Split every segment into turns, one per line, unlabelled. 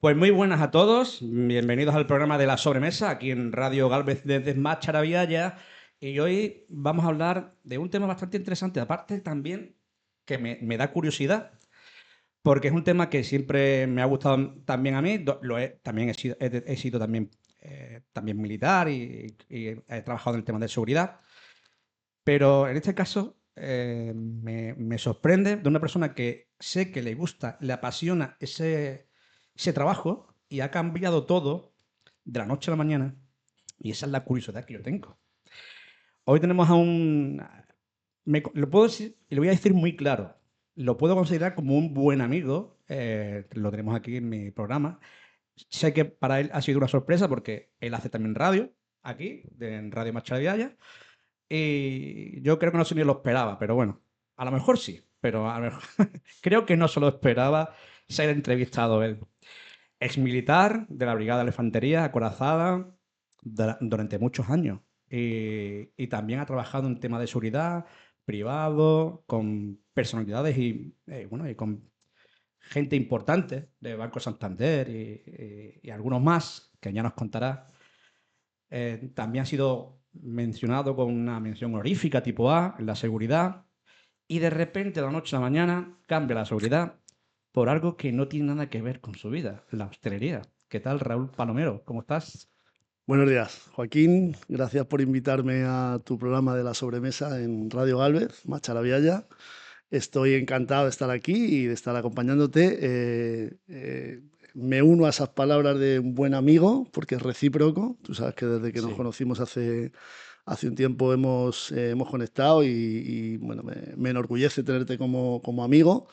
Pues muy buenas a todos, bienvenidos al programa de la sobremesa aquí en Radio Galvez desde Macharavillaya y hoy vamos a hablar de un tema bastante interesante, aparte también que me da curiosidad porque es un tema que siempre me ha gustado también a mí, también he sido también, también militar y he trabajado en el tema de seguridad, pero en este caso me sorprende de una persona que sé que le gusta, le apasiona ese trabajo y ha cambiado todo de la noche a la mañana. Y esa es la curiosidad que yo tengo. Hoy tenemos a un... lo puedo decir, y lo voy a decir muy claro. Lo puedo considerar como un buen amigo. Lo tenemos aquí en mi programa. Sé que para él ha sido una sorpresa porque él hace también radio aquí, en Radio Machadiaya. Y yo creo que no se ni lo esperaba, pero bueno, a lo mejor sí, pero a lo mejor creo que no se lo esperaba ser entrevistado él. Ex militar de la Brigada de Infantería acorazada durante muchos años y también ha trabajado en temas de seguridad privado, con personalidades bueno, y con gente importante de Banco Santander y algunos más, que ya nos contará. También ha sido mencionado con una mención honorífica tipo A en la seguridad y de repente de la noche a la mañana cambia la seguridad por algo que no tiene nada que ver con su vida, la hostelería. ¿Qué tal, Raúl Palomero? ¿Cómo estás?
Buenos días, Joaquín. Gracias por invitarme a tu programa de la sobremesa en Radio Galvez, Macharabiaya. Estoy encantado de estar aquí y de estar acompañándote. Me uno a esas palabras de un buen amigo, porque es recíproco. Tú sabes que desde que nos
Sí.
conocimos hace un tiempo hemos conectado y, bueno, me enorgullece tenerte como amigo.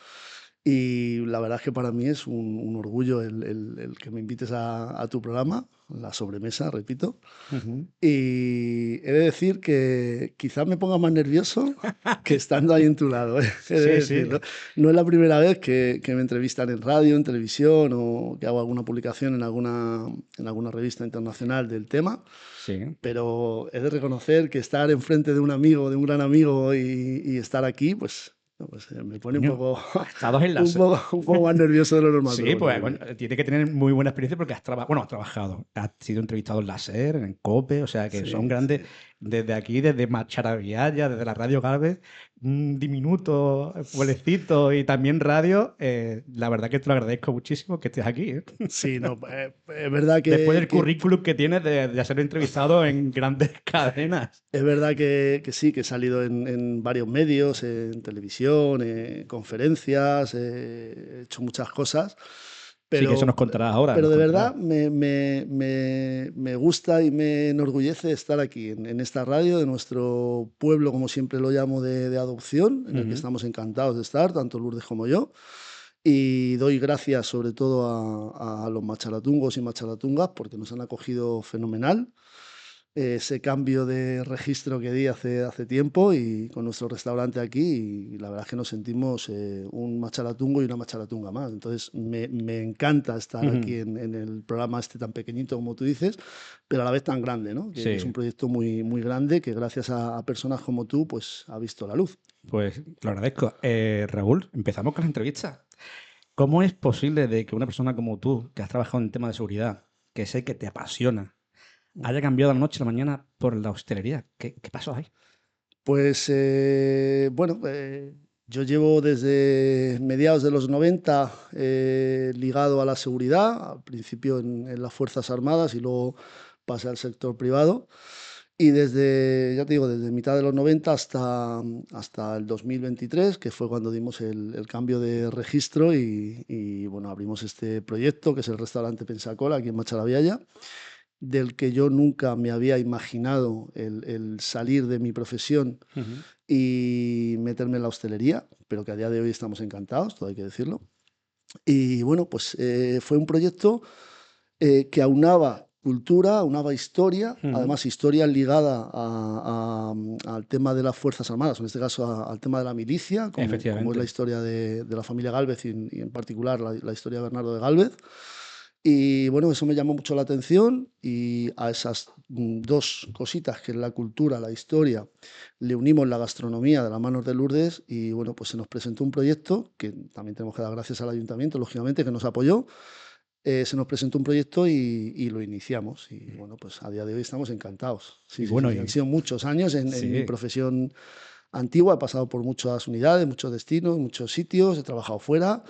Y la verdad es que para mí es un orgullo el que me invites a tu programa, la sobremesa, repito.
Ujú.
Y he de decir que quizás me ponga más nervioso que estando ahí en tu lado, ¿eh? He de
Sí,
decirlo.
sí.
No es la primera vez que me entrevistan en radio, en televisión o que hago alguna publicación en alguna revista internacional del tema,
Sí.
pero he de reconocer que estar enfrente de un amigo, de un gran amigo y estar aquí, pues, no, pues, me pone un
Coño,
poco,
has estado en
un poco, un poco más nervioso de lo normal, pero
Sí,
bueno,
pues
bien,
bueno,
bien.
tiene que tener muy buena experiencia porque bueno, has trabajado, has sido entrevistado en la SER, en COPE, o sea que son
Sí, sí.
grandes desde aquí, desde Macharabiaya, desde la Radio Galvez, un diminuto pueblecito y también radio. La verdad que te lo agradezco muchísimo que estés aquí, ¿eh?
Sí, no, es verdad
Después
que,
del currículum que tienes de ser entrevistado en grandes cadenas.
es verdad que sí, que he salido en varios medios, en televisión, en conferencias, he hecho muchas cosas,
Sí, que eso
pero,
nos contarás ahora,
pero
nos
de
contarás.
verdad me gusta y me enorgullece estar aquí, en esta radio de nuestro pueblo, como siempre lo llamo, de adopción, en el que
Ujú.
estamos encantados de estar, tanto Lourdes como yo. Y doy gracias sobre todo a los machalatungos y machalatungas porque nos han acogido fenomenal. Ese cambio de registro que di hace tiempo y con nuestro restaurante aquí y la verdad es que nos sentimos un machalatungo y una machalatunga más. Entonces me encanta estar aquí
Ujú.
en el programa este tan pequeñito como tú dices, pero a la vez tan grande, ¿no? Que es un
Sí,
proyecto muy, muy grande que gracias a personas como tú pues ha visto la luz.
pues lo agradezco. Raúl, empezamos con las entrevistas. ¿Cómo es posible de que una persona como tú, que has trabajado en temas de seguridad, que sé que te apasiona, haya cambiado de la noche a la mañana por la hostelería? ¿Qué pasó ahí?
Pues bueno, yo llevo desde mediados de los 90 ligado a la seguridad, al principio en las Fuerzas Armadas y luego pasé al sector privado. Y desde, ya te digo, desde mitad de los 90 hasta el 2023, que fue cuando dimos el cambio de registro y, bueno, abrimos este proyecto que es el restaurante Pensacola aquí en Machalaviaya, del que yo nunca me había imaginado el salir de mi profesión
Ujú.
y meterme en la hostelería, pero que a día de hoy estamos encantados, todo hay que decirlo. Y bueno, pues fue un proyecto que aunaba cultura, aunaba historia,
Ujú.
además historia ligada al tema de las Fuerzas Armadas, en este caso al tema de la milicia, como es la
Efectivamente.
historia de la familia Gálvez y en particular la historia de Bernardo de Gálvez. Y bueno, eso me llamó mucho la atención y a esas dos cositas que es la cultura, la historia, le unimos la gastronomía de las manos de Lourdes y bueno, pues se nos presentó un proyecto que también tenemos que dar gracias al ayuntamiento, lógicamente, que nos apoyó, se nos presentó un proyecto y lo iniciamos. Y bueno, pues a día de hoy estamos encantados. Sí,
Y
sí,
bueno,
sí, sí. Han sido muchos años en mi
sí,
profesión antigua, he pasado por muchas unidades, muchos destinos, muchos sitios, he trabajado fuera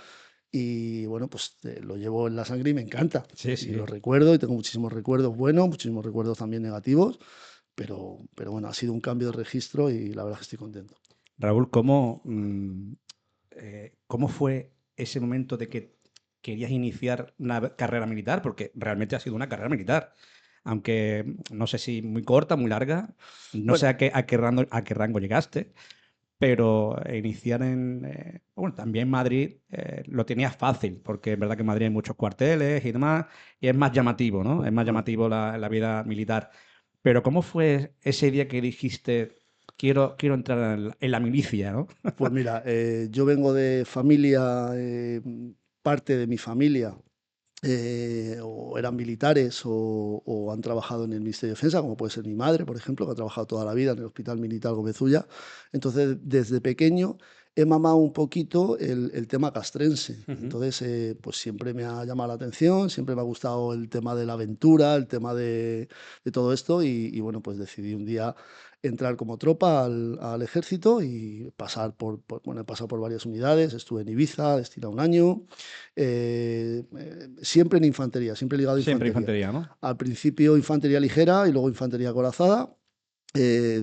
y bueno, pues lo llevo en la sangre y me encanta.
sí,
Y lo
sí.
recuerdo y tengo muchísimos recuerdos buenos, muchísimos recuerdos también negativos, pero bueno, ha sido un cambio de registro y la verdad es que estoy contento.
Raúl, ¿cómo fue ese momento de que querías iniciar una carrera militar? Porque realmente ha sido una carrera militar. Aunque no sé si muy corta, muy larga, no sé
Bueno,
a qué rango llegaste, pero iniciar bueno, también Madrid lo tenías fácil, porque es verdad que en Madrid hay muchos cuarteles y demás, y es más llamativo, ¿no? Es más
ah,
llamativo la vida militar. Pero ¿cómo fue ese día que dijiste, quiero entrar en la milicia, ¿no?
pues mira, yo vengo de familia, parte de mi familia o eran militares o han trabajado en el Ministerio de Defensa, como puede ser mi madre, por ejemplo, que ha trabajado toda la vida en el Hospital Militar Gómez Ulla. Entonces, desde pequeño he mamado un poquito el tema castrense.
Ujú.
Entonces, pues siempre me ha llamado la atención, siempre me ha gustado el tema de la aventura, el tema de todo esto y bueno, pues decidí un día entrar como tropa al ejército y pasar bueno, he pasado por varias unidades, estuve en Ibiza, destinado un año, siempre en infantería, siempre ligado a
Siempre
infantería.
infantería, ¿no?
Al principio infantería ligera y luego infantería acorazada.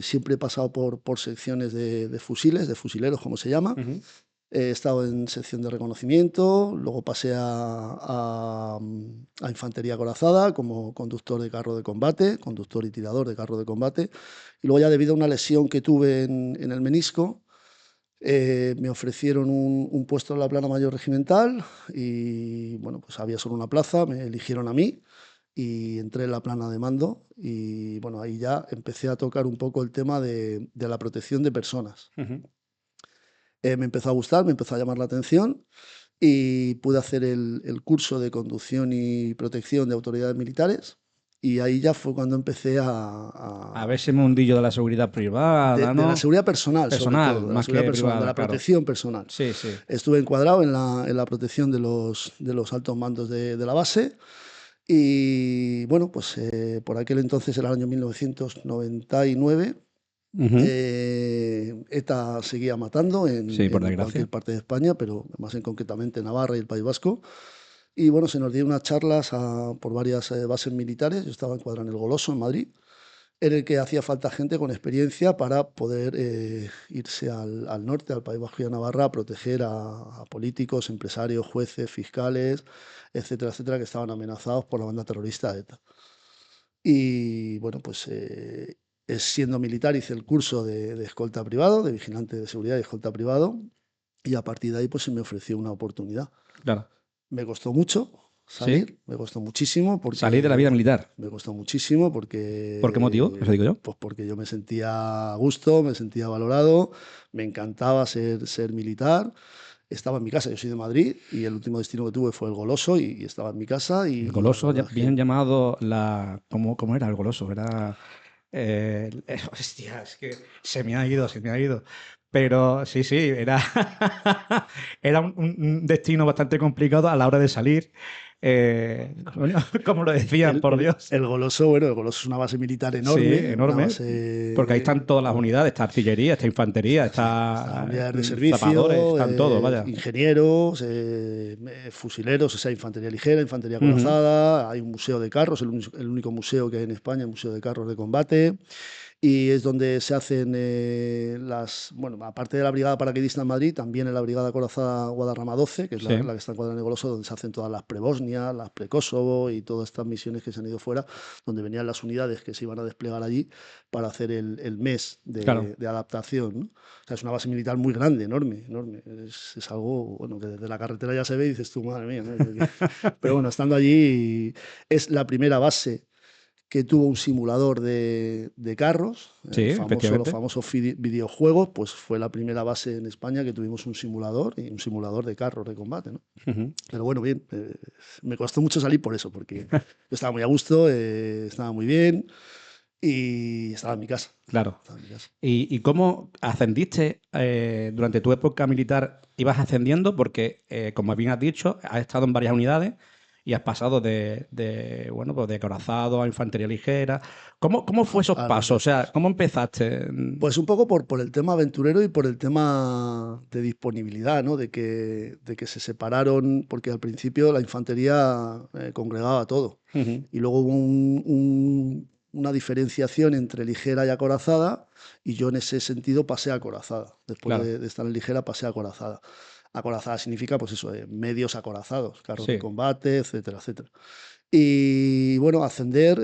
Siempre he pasado por secciones de fusiles, de fusileros, como se llama.
Ujú.
He estado en sección de reconocimiento, luego pasé a infantería acorazada como conductor de carro de combate, conductor y tirador de carro de combate. Y luego ya debido a una lesión que tuve en el menisco, me ofrecieron un puesto en la plana mayor regimental y bueno, pues había solo una plaza, me eligieron a mí y entré en la plana de mando y bueno, ahí ya empecé a tocar un poco el tema de la protección de personas.
Ujú.
Me empezó a gustar, me empezó a llamar la atención y pude hacer el curso de conducción y protección de autoridades militares y ahí ya fue cuando empecé
A ver ese mundillo de la seguridad privada,
de la
¿no?
seguridad personal, sobre
Personal,
todo, de la
más
seguridad
que
personal, de
privada,
la
claro.
protección personal.
Sí, sí.
Estuve encuadrado en la protección de los altos mandos de la base y bueno, pues por aquel entonces era el año 1999.
Ujú.
ETA seguía matando
Sí, por
en
desgracia.
cualquier parte de España, pero más en concretamente Navarra y el País Vasco. Y bueno, se nos dio unas charlas por varias bases militares. Yo estaba encuadrado en el Goloso, en Madrid, en el que hacía falta gente con experiencia para poder irse al norte, al País Vasco y a Navarra, a proteger a políticos, empresarios, jueces, fiscales, etcétera, etcétera, que estaban amenazados por la banda terrorista ETA. Y bueno, pues siendo militar hice el curso de escolta privado, de vigilante de seguridad y escolta privado, y a partir de ahí pues se me ofreció una oportunidad.
Claro.
Me costó mucho
Sí.
salir, me costó muchísimo
Salir de la vida
porque
militar.
me costó muchísimo
¿Por qué motivo? Eso
porque
digo yo.
pues porque yo me sentía a gusto, me sentía valorado, me encantaba ser militar. Estaba en mi casa, yo soy de Madrid y el último destino que tuve fue el Goloso y estaba en mi casa
El
y la
goloso,
verdad es que
bien llamado ¿Cómo era el goloso? Era... hostia, es que se me ha ido, se me ha ido. Pero sí, sí, era, era un destino bastante complicado a la hora de salir. Coño, como lo decían, por Dios.
El Goloso, bueno, el Goloso es una base militar
Sí,
enorme, una
enorme. Porque ahí
base,
están todas las unidades, está artillería, está infantería,
sí, están
está
unidades de
zapadores,
servicio,
están todos, vaya.
ingenieros, fusileros, o sea, infantería ligera, infantería
Ujú.
acorazada, hay un museo de carros, el único museo que hay en España, el Museo de Carros de Combate, y es donde se hacen bueno, aparte de la Brigada Paracaidista en Madrid, también en la Brigada Acorazada Guadarrama 12, que es
Sí,
la que está encuadrada en el Goloso, donde se hacen todas las pre-Bosnia, las pre-Kosovo y todas estas misiones que se han ido fuera, donde venían las unidades que se iban a desplegar allí para hacer el mes
claro.
de adaptación, ¿no? O sea, es una base militar muy grande, enorme, enorme. Es algo, bueno, que desde la carretera ya se ve y dices tú, madre mía, ¿no? Pero bueno, estando allí es la primera base que tuvo un simulador de carros,
Sí,
los
efectivamente.
famosos videojuegos, pues fue la primera base en España que tuvimos un simulador y un simulador de carros de combate, ¿no?
Ujú.
Pero bueno, bien, me costó mucho salir por eso, porque yo estaba muy a gusto, estaba muy bien y estaba en mi casa.
Claro.
Estaba en mi casa.
¿Y cómo ascendiste durante tu época militar? ¿Ibas ascendiendo? Porque, como bien has dicho, has estado en varias unidades y has pasado bueno, pues de acorazado a infantería ligera. ¿Cómo fue esos pasos? O sea, ¿cómo empezaste?
Pues un poco por el tema aventurero y por el tema de disponibilidad, ¿no? De que se separaron, porque al principio la infantería congregaba todo.
Ujú.
Y luego hubo una diferenciación entre ligera y acorazada, y yo en ese sentido pasé a acorazada. Después
Claro,
de estar en ligera, pasé a acorazada. Acorazada significa, pues eso, medios acorazados, carros de
sí.
combate, etcétera, etcétera. Y bueno, ascender,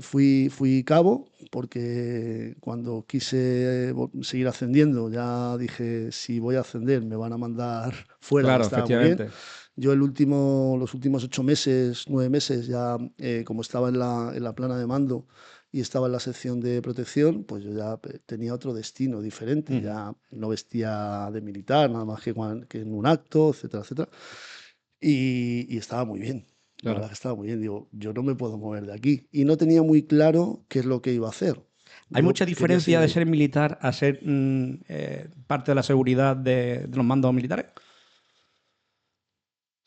fui cabo, porque cuando quise seguir ascendiendo, ya dije, si voy a ascender, me van a mandar fuera, que
Claro,
estaba muy bien.
efectivamente.
Yo los últimos 8 meses, 9 meses, ya como estaba en la plana de mando y estaba en la sección de protección, pues yo ya tenía otro destino diferente.
Ujú.
Ya no vestía de militar, nada más que en un acto, etcétera, etcétera. Y estaba muy bien. La verdad
Claro.
que estaba muy bien. Digo, yo no me puedo mover de aquí. Y no tenía muy claro qué es lo que iba a hacer.
¿Hay
Yo
mucha
quería
diferencia
seguir
de
ahí.
ser militar a ser parte de la seguridad de los mandos militares?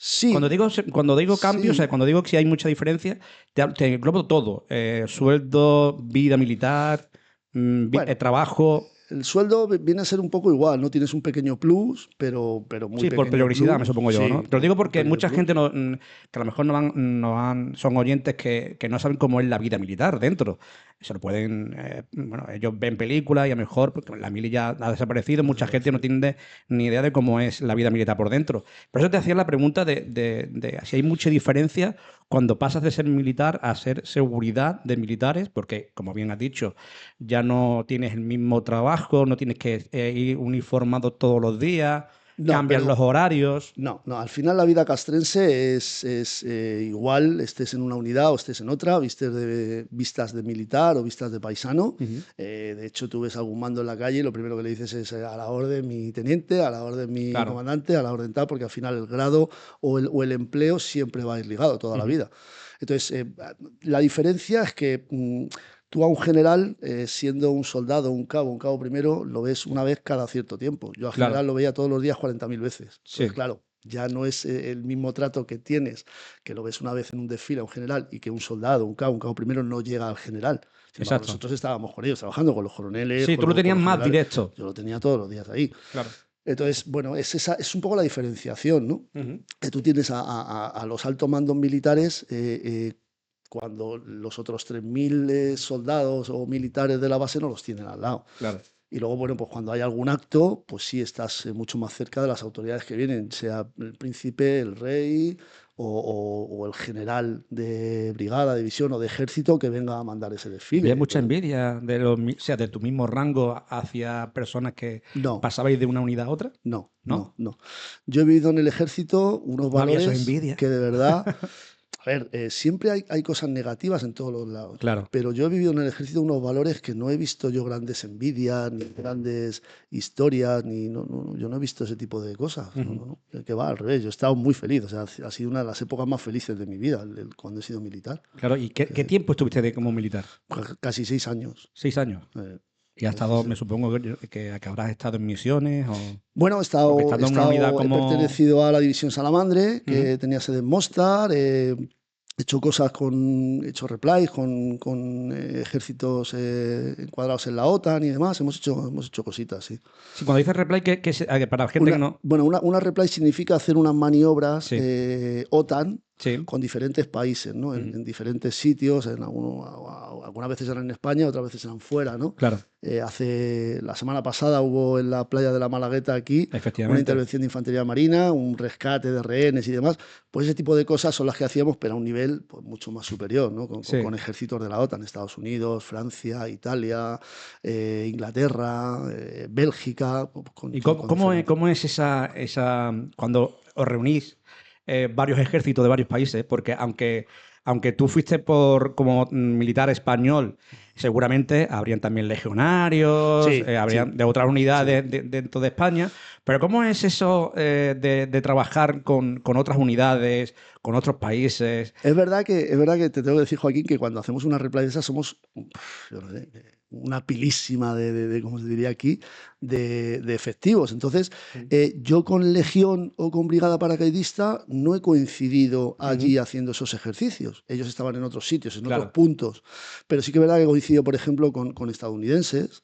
Sí,
Cuando digo cambio, o sea,
sí.
cuando digo que sí hay mucha diferencia, te englobo todo. Sueldo, vida militar,
Bueno,
trabajo.
el sueldo viene a ser un poco igual, ¿no? Tienes un pequeño plus, pero muy
Sí, por
pequeño
peligrosidad, me
plus.
supongo yo, ¿no?
Sí,
Te lo digo
un
porque
pequeño
mucha
plus.
gente que a lo mejor son oyentes que no saben cómo es la vida militar dentro. Se lo pueden, bueno, ellos ven películas y a lo mejor, porque la mili ya ha desaparecido, mucha gente no
Desaparecido.
tiene ni idea de cómo es la vida militar por dentro. Por eso te hacía la pregunta de si hay mucha diferencia cuando pasas de ser militar a ser seguridad de militares, porque, como bien has dicho, ya no tienes el mismo trabajo, no tienes que ir uniformado todos los días,
No,
cambian los
pero
horarios.
no, al final la vida castrense es igual, estés en una unidad o estés en otra, vistas de militar o vistas de paisano.
Ujú.
De hecho, tú ves algún mando en la calle y lo primero que le dices es a la orden mi teniente, a la orden mi
Claro.
comandante, a la orden tal, porque al final el grado o el empleo siempre va a ir ligado toda la
Ujú.
vida. Entonces, la diferencia es que tú a un general, siendo un soldado, un cabo primero, lo ves una vez cada cierto tiempo. Yo al
Claro.
general lo veía todos los días 40.000 veces. Entonces,
Sí.
claro, ya no es el mismo trato que tienes, que lo ves una vez en un desfile a un general y que un soldado, un cabo primero no llega al general. Sin embargo,
Exacto.
nosotros estábamos con ellos, trabajando con los coroneles,
Sí, tú lo
con
tenías
los
más
generales.
directo.
Yo lo tenía todos los días ahí.
Claro.
Entonces, bueno, es un poco la diferenciación, ¿no?
Ujú.
Que tú tienes a los altos mandos militares, cuando los otros 3.000 soldados o militares de la base no los tienen al lado.
Claro.
Y luego, bueno, pues cuando hay algún acto, pues sí estás mucho más cerca de las autoridades que vienen, sea el príncipe, el rey o el general de brigada, división o de ejército que venga a mandar ese
¿Había
desfile.
mucha
Entonces,
envidia o sea, de tu mismo rango hacia personas que
no,
pasabais de una unidad a otra?
no, no,
¿No?
no. Yo he vivido en el ejército unos
No había eso
valores
envidia.
que de verdad. A ver, siempre hay cosas negativas en todos los lados,
Claro.
pero yo he vivido en el ejército unos valores que no he visto yo grandes envidias, ni grandes historias, ni yo no he visto ese tipo de cosas. No,
Ujú.
no, no. Que va al revés. Yo he estado muy feliz. O sea, ha sido una de las épocas más felices de mi vida, cuando he sido militar.
Claro. ¿Y qué
Que,
tiempo estuviste como militar?
casi 6 años.
6 años.
eh,
Y has
casi
estado, me
seis.
supongo que habrás estado en misiones
Bueno,
porque estando en una unidad
he
como...
pertenecido a la División Salamandre,
Ujú.
que tenía sede en Mostar. He hecho cosas he hecho replies con ejércitos encuadrados en la OTAN y demás. Hemos hecho cositas, sí.
Sí, cuando dices replay, para la gente que no...
Bueno, una reply significa hacer unas maniobras
Sí,
OTAN
sí.
con diferentes países, ¿no?
Ujú.
En diferentes sitios, algunas veces eran en España, otras veces eran fuera, ¿no?
Claro,
La semana pasada hubo en la playa de la Malagueta aquí una
efectivamente.
intervención de infantería marina, un rescate de rehenes y demás. Pues ese tipo de cosas son las que hacíamos, pero a un nivel pues, mucho más superior, ¿no?
Sí.
Con ejércitos de la OTAN, Estados Unidos, Francia, Italia, Inglaterra, Bélgica, pues,
¿Y
con diferentes.
cómo es cuando os reunís varios ejércitos de varios países? Porque aunque tú fuiste como militar español, seguramente habrían también legionarios,
Sí, sí,
habrían de otras
sí.
unidades dentro de España. Pero ¿cómo es eso de trabajar con otras unidades, con otros países?
Es verdad que te tengo que decir, Joaquín, que cuando hacemos una replay de esas somos, yo no sé, una pilísima ¿cómo se diría aquí?, de efectivos. Entonces, yo con Legión o con Brigada Paracaidista no he coincidido allí haciendo esos ejercicios. Ellos estaban en otros sitios, en otros
Claro.
puntos. Pero sí que es verdad que coincido, por ejemplo, con estadounidenses,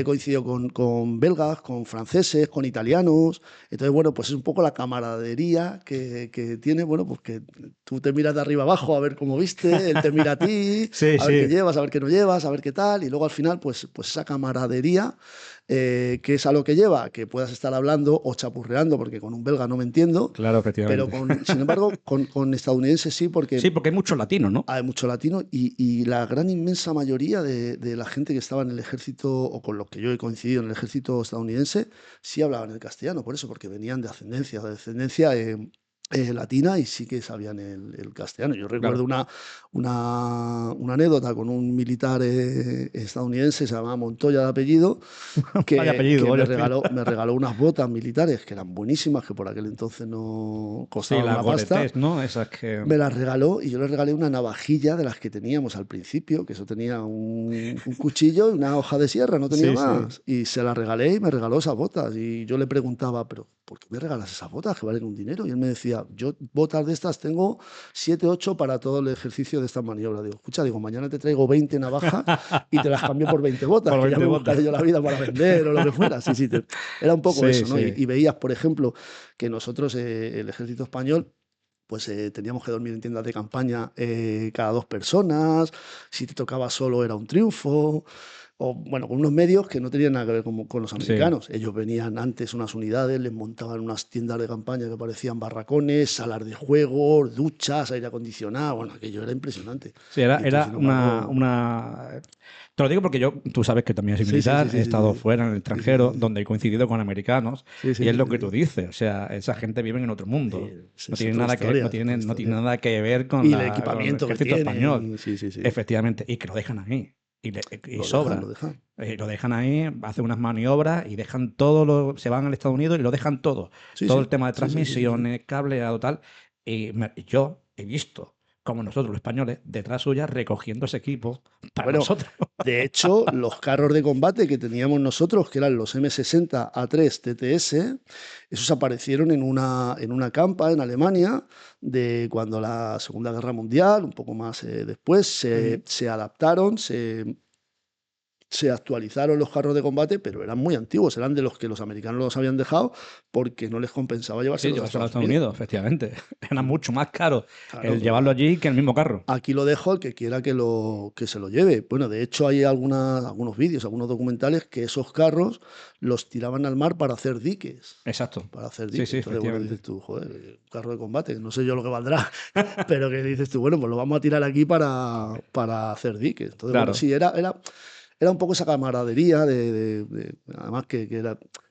coincido con belgas, con franceses, con italianos. Entonces, bueno, pues es un poco la camaradería que tiene, bueno, pues que tú te miras de arriba abajo a ver cómo viste, él te mira a ti,
Sí,
a ver qué
sí.
llevas, a ver qué no llevas, a ver qué tal, y luego al final, pues esa camaradería, que es a lo que lleva, que puedas estar hablando o chapurreando, porque con un belga no me entiendo,
Claro,
pero
efectivamente.
sin embargo, con estadounidenses sí, porque
Sí, porque hay muchos latinos, ¿no?
hay mucho latino y la gran inmensa mayoría de la gente que estaba en el ejército, o con los que yo he coincidido en el ejército estadounidense, sí hablaban el castellano, por eso, porque venían de descendencia latina, y sí que sabían el castellano. Yo recuerdo
Claro.
una anécdota con un militar estadounidense, se llamaba Montoya de apellido,
Vaya apellido,
que
vaya apellido.
me regaló unas botas militares que eran buenísimas, que por aquel entonces no
Sí,
costaban
las
una pasta.
goretés, ¿no? Esas que...
Me las regaló y yo le regalé una navajilla de las que teníamos al principio, que eso tenía un cuchillo y una hoja de sierra, no tenía
Sí, sí.
más. Y se las regalé y me regaló esas botas. Y yo le preguntaba, ¿pero por qué me regalas esas botas que valen un dinero? Y él me decía, yo botas de estas tengo 7, 8 para todo el ejercicio de estas maniobras. Digo, escucha, digo, mañana te traigo 20 navajas y te las cambio por 20 botas,
Por
que ya
20
me
votos.
buscaré yo la vida para vender o lo que fuera. Sí, sí, era un poco
Sí,
eso, ¿no?
sí.
Y veías, por ejemplo, que nosotros, el ejército español, pues teníamos que dormir en tiendas de campaña cada 2 personas, si te tocaba solo era un triunfo, o bueno, con unos medios que no tenían nada que ver con los
Sí.
americanos. Ellos venían antes unas unidades, les montaban unas tiendas de campaña que parecían barracones, salas de juego, duchas, aire acondicionado, bueno, aquello era impresionante.
Sí, era,
Y tú,
era
sin embargo,
una... Te lo digo porque yo, tú sabes que también soy
sí, sí, sí,
militar, he
sí, sí,
estado
sí,
fuera en el
sí, sí,
extranjero,
sí,
donde he coincidido con americanos,
sí, sí,
y es
sí,
lo
sí,
que tú
sí.
dices. O sea, esa gente vive en otro mundo.
Sí,
No
es
tiene
otra
nada que,
historia, es otra
no tiene
historia.
nada que ver con
Y el
con el
equipamiento que
ejército español.
tienen, sí, sí, sí,
Efectivamente. Y que lo dejan ahí. Y
lo dejan, lo
sobra.
dejan.
Lo dejan ahí, hacen unas maniobras y dejan todo, se van al Estados Unidos y lo dejan todo.
Sí,
Todo
sí,
el tema de
sí, sí, sí, sí, sí.
transmisiones, cableado, tal. Y yo he visto como nosotros los españoles detrás suya recogiendo ese equipo para
Bueno,
nosotros.
de hecho, los carros de combate que teníamos nosotros, que eran los M60 A3 TTS, esos aparecieron en una campa en Alemania de cuando la Segunda Guerra Mundial, un poco más después,
Ujú.
se adaptaron, se actualizaron los carros de combate, pero eran muy antiguos, eran de los que los americanos los habían dejado porque no les compensaba
Sí,
llevárselos a
llevárselo a
Estados
Estados
Unidos.
Unidos, efectivamente. Era
Aquí,
mucho más caro
claro,
el llevarlo allí que el mismo carro.
aquí lo dejo el que quiera que se lo lleve. Bueno, de hecho hay algunos vídeos, algunos documentales que esos carros los tiraban al mar para hacer diques.
Exacto.
Para hacer
Sí,
diques.
sí,
Entonces, bueno,
efectivamente.
dices tú, joder, un carro de combate, no sé yo lo que valdrá, pero que dices tú, bueno, pues lo vamos a tirar aquí para hacer diques. Entonces, bueno,
Claro.
sí, era un poco esa camaradería además que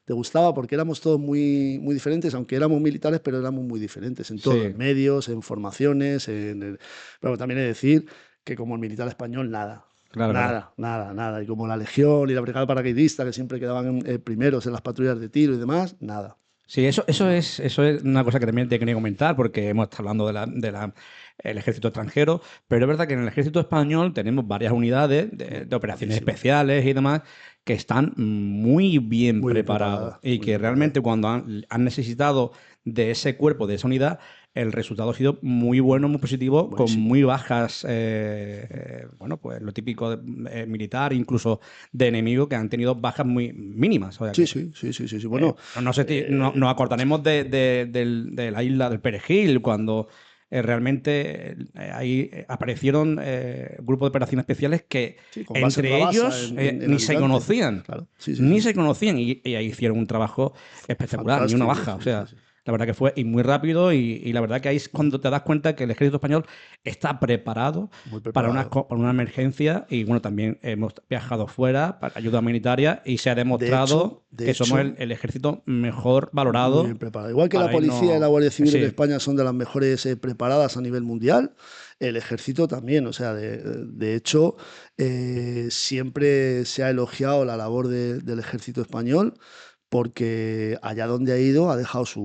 te gustaba porque éramos todos muy, muy diferentes, aunque éramos militares, pero éramos muy diferentes en todo, en
Sí,
medios, en formaciones, pero también he de decir que como el militar español, nada.
claro, claro.
Nada, nada, nada. Y como la Legión y la Brigada Paracaidista, que siempre quedaban primeros en las patrullas de tiro y demás, nada.
Sí,
Nada.
eso es una cosa que también te quería comentar, porque hemos estado hablando el ejército extranjero, pero es verdad que en el ejército español tenemos varias unidades de operaciones
Guapísimo.
especiales y demás que están muy bien
Muy bien
preparados
preparada,
y
muy bien
que
preparada.
realmente cuando han necesitado de ese cuerpo, de esa unidad, el resultado ha sido muy bueno, muy positivo, con
Buenísimo.
muy bajas, bueno, pues lo típico militar, incluso de enemigo, que han tenido bajas muy mínimas. O sea
Sí,
que
sí, sí, sí, sí, sí. Bueno,
nos acordaremos de la isla del Perejil, cuando realmente ahí aparecieron grupos de operaciones especiales que
sí, con base en entre
entre
Rabasa,
ellos
en
ni se
Alicante.
conocían,
Claro, sí, sí,
ni
sí.
se conocían, y ahí hicieron un trabajo espectacular, ni una
Fantástico,
baja. O
sí, sí,
sea,
sí.
la verdad que fue y muy rápido, y la verdad que ahí es cuando te das cuenta que el ejército español está preparado
Muy
para
preparado.
para una emergencia. Y bueno, también hemos viajado fuera para ayuda humanitaria y se ha demostrado
De
que somos
hecho,
el ejército mejor
muy bien
valorado
preparado. Igual que la
para
policía y la
irnos.
Guardia Civil en
Sí,
España son de las mejores preparadas a nivel mundial, el ejército también. O sea, de hecho, siempre se ha elogiado la labor del ejército español porque allá donde ha ido ha dejado su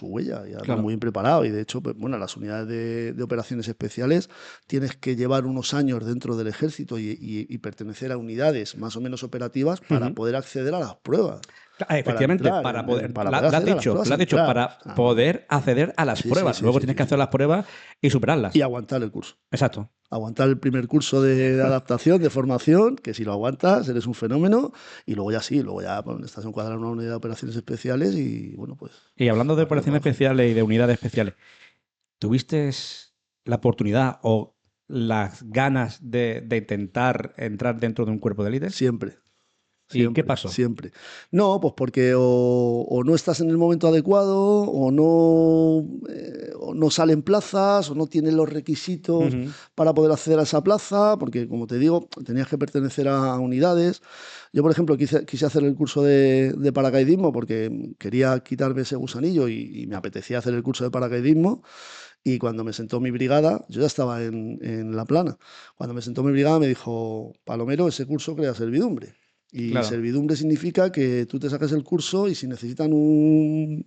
huella y además
Claro.
muy bien preparado. Y de hecho, pues, bueno, las unidades de operaciones especiales tienes que llevar unos años dentro del ejército y pertenecer a unidades más o menos operativas para poder acceder a las pruebas. Para
Efectivamente,
entrar,
para poder,
para
lo
poder
has
acceder a las
dicho,
pruebas
lo
y
has dicho,
entrar.
para
O sea,
poder acceder a las
sí, sí,
pruebas.
sí,
Luego
sí,
tienes que
sí,
hacer
sí.
las pruebas y superarlas.
Y aguantar el curso.
Exacto.
Aguantar el primer curso de adaptación, de formación, que si lo aguantas eres un fenómeno, y luego ya sí, luego ya bueno, estás encuadrado en una unidad de operaciones especiales y bueno, pues
Y hablando de
arriba para
operaciones
abajo.
especiales y de unidades especiales, ¿tuviste la oportunidad o las ganas de intentar entrar dentro de un cuerpo de élite?
Siempre,
¿Y qué
siempre,
pasó?
siempre. No, pues porque o no estás en el momento adecuado, o no salen plazas, o no tienes los requisitos
Ujú.
para poder acceder a esa plaza, porque como te digo, tenías que pertenecer a unidades. Yo, por ejemplo, quise hacer el curso de paracaidismo porque quería quitarme ese gusanillo y me apetecía hacer el curso de paracaidismo. Y cuando me sentó mi brigada, yo ya estaba en La Plana. Cuando me sentó mi brigada me dijo, Palomero, ese curso crea servidumbre. Y
Claro,
servidumbre significa que tú te saques el curso y si necesitan un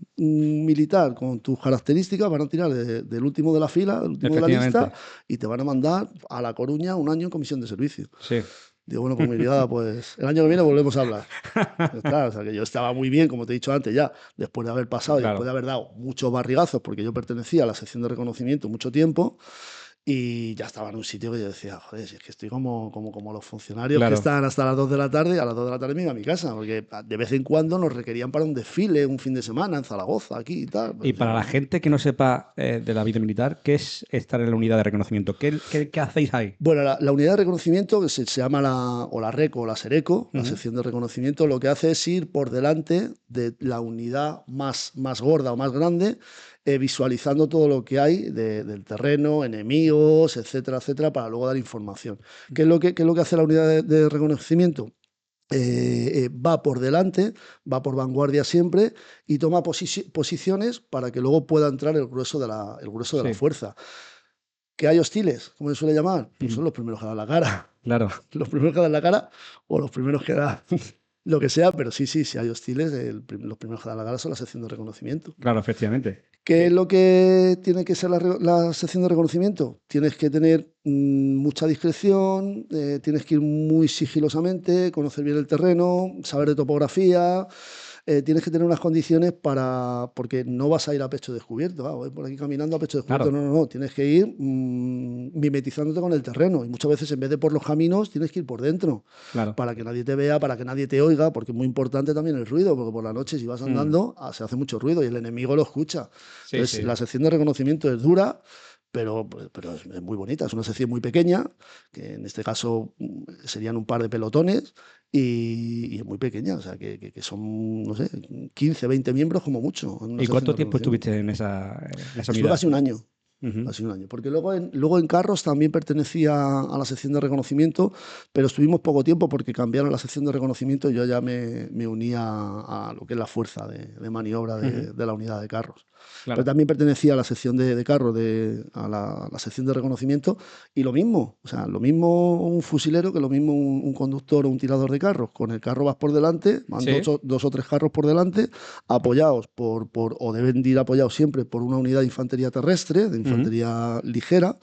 militar con tus características, van a tirar del último de la fila, del último de la lista,
efectivamente.
y te van a mandar a La Coruña un año en comisión de servicio.
Sí.
Digo, bueno, pues mi brigada, pues el año que viene volvemos a hablar. Pues claro, o sea, que yo estaba muy bien, como te he dicho antes ya, después de haber pasado y después de
Claro.
haber dado muchos barrigazos, porque yo pertenecía a la sección de reconocimiento mucho tiempo, y ya estaba en un sitio que yo decía, joder, si es que estoy como los funcionarios que
Claro.
están hasta las 2 de la tarde, y a las 2 de la tarde me iba a mi casa, porque de vez en cuando nos requerían para un desfile, un fin de semana en Zaragoza, aquí y tal.
Y
Pues
para la
yo,
gente que no sepa de la vida militar, ¿qué es estar en la unidad de reconocimiento? ¿Qué hacéis ahí?
bueno, la unidad de reconocimiento, que se llama la RECO o la SERECO, la
Ujú.
sección de reconocimiento, lo que hace es ir por delante de la unidad más gorda o más grande, visualizando todo lo que hay del terreno, enemigos, etcétera, etcétera, para luego dar información. ¿Qué es lo que hace la unidad de reconocimiento? Va por delante, va por vanguardia siempre y toma posiciones para que luego pueda entrar el grueso de la
Sí.
fuerza. ¿Que hay hostiles, como se suele llamar? Pues
Ujú.
son los primeros que dan la cara.
Claro.
Los primeros que dan la cara o los primeros que dan lo que sea, pero sí, sí, sí hay hostiles, los primeros que dan la cara son la sección de reconocimiento.
Claro, efectivamente.
¿Qué es lo que tiene que ser la sección de reconocimiento? Tienes que tener mucha discreción, tienes que ir muy sigilosamente, conocer bien el terreno, saber de topografía, tienes que tener unas condiciones porque no vas a ir a pecho descubierto, voy por aquí caminando a pecho descubierto,
Claro,
no, no, no, tienes que ir mimetizándote con el terreno y muchas veces en vez de por los caminos tienes que ir por dentro
claro.
para que nadie te vea, para que nadie te oiga, porque es muy importante también el ruido, porque por la noche si vas
Mm.
andando se hace mucho ruido y el enemigo lo escucha.
Sí,
Entonces,
sí.
la sección de reconocimiento es dura, pero es muy bonita. Es una sección muy pequeña, que en este caso serían un par de pelotones, y es muy pequeña. O sea, que son, no sé, 15, 20 miembros como mucho en una
¿Y
sección
cuánto
de
tiempo
reconocimiento.
estuviste en esa
Estuve
unidad?
casi un año.
Ujú.
Casi un año. Porque luego en Carros también pertenecía a la sección de reconocimiento, pero estuvimos poco tiempo porque cambiaron la sección de reconocimiento y yo ya me unía a lo que es la fuerza de maniobra
Ujú.
de la unidad de carros. Pero
Claro.
también pertenecía a la sección de carros, a la sección de reconocimiento, y lo mismo, o sea, lo mismo un fusilero que lo mismo un conductor o un tirador de carros. Con el carro vas por delante, van dos,
Sí.
o- dos o tres carros por delante, apoyados o deben de ir apoyados siempre por una unidad de infantería terrestre, de
Ujú.
infantería ligera,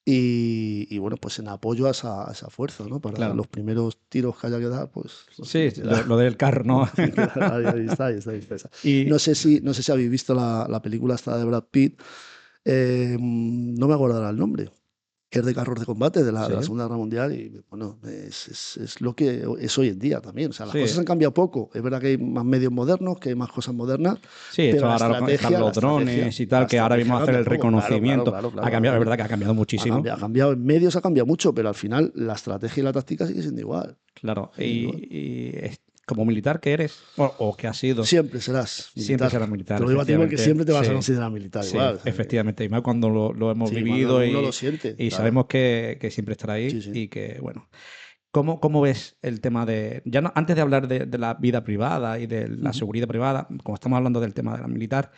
y bueno, pues en apoyo a esa fuerza, ¿no? Para
Claro.
los primeros tiros que haya que dar, pues los
Sí,
tiene que dar.
lo del carro, ¿no?
Tiene que dar, ahí está, ahí está, ahí está.
Y
No sé si habéis visto la película esta de Brad Pitt, no me acordará el nombre, que es de carros de combate de la
sí,
Segunda Guerra Mundial y bueno, es lo que es hoy en día también. O sea, las cosas
sí,
han cambiado poco. Es verdad que hay más medios modernos, que hay más cosas modernas,
sí,
pero
esto
la
ahora están
estrategia, la
los
estrategia,
drones y
la
tal, que ahora mismo
estrategia
hacer
cambia
el
poco. Claro, claro,
reconocimiento
claro,
ha
claro.
cambiado, es verdad que ha cambiado
Ha
muchísimo.
cambiado, ha cambiado. En medios ha cambiado mucho, pero al final la estrategia y la táctica sigue siendo igual.
Claro.
Sigue siendo igual.
Como militar que eres, o que has sido,
Siempre serás
siempre
militar.
serás
Te
militar,
lo digo a ti porque
efectivamente.
siempre te vas a
Sí,
considerar militar
sí,
igual. O sea que,
efectivamente. Y más cuando lo hemos
sí, cuando
vivido
uno lo
y,
siente,
y
claro.
sabemos que siempre estará
Sí,
ahí
sí.
y que, bueno. ¿Cómo ves el tema de, ya no, antes de hablar de la vida privada y de la
Ujú.
seguridad privada, como estamos hablando del tema de la militar,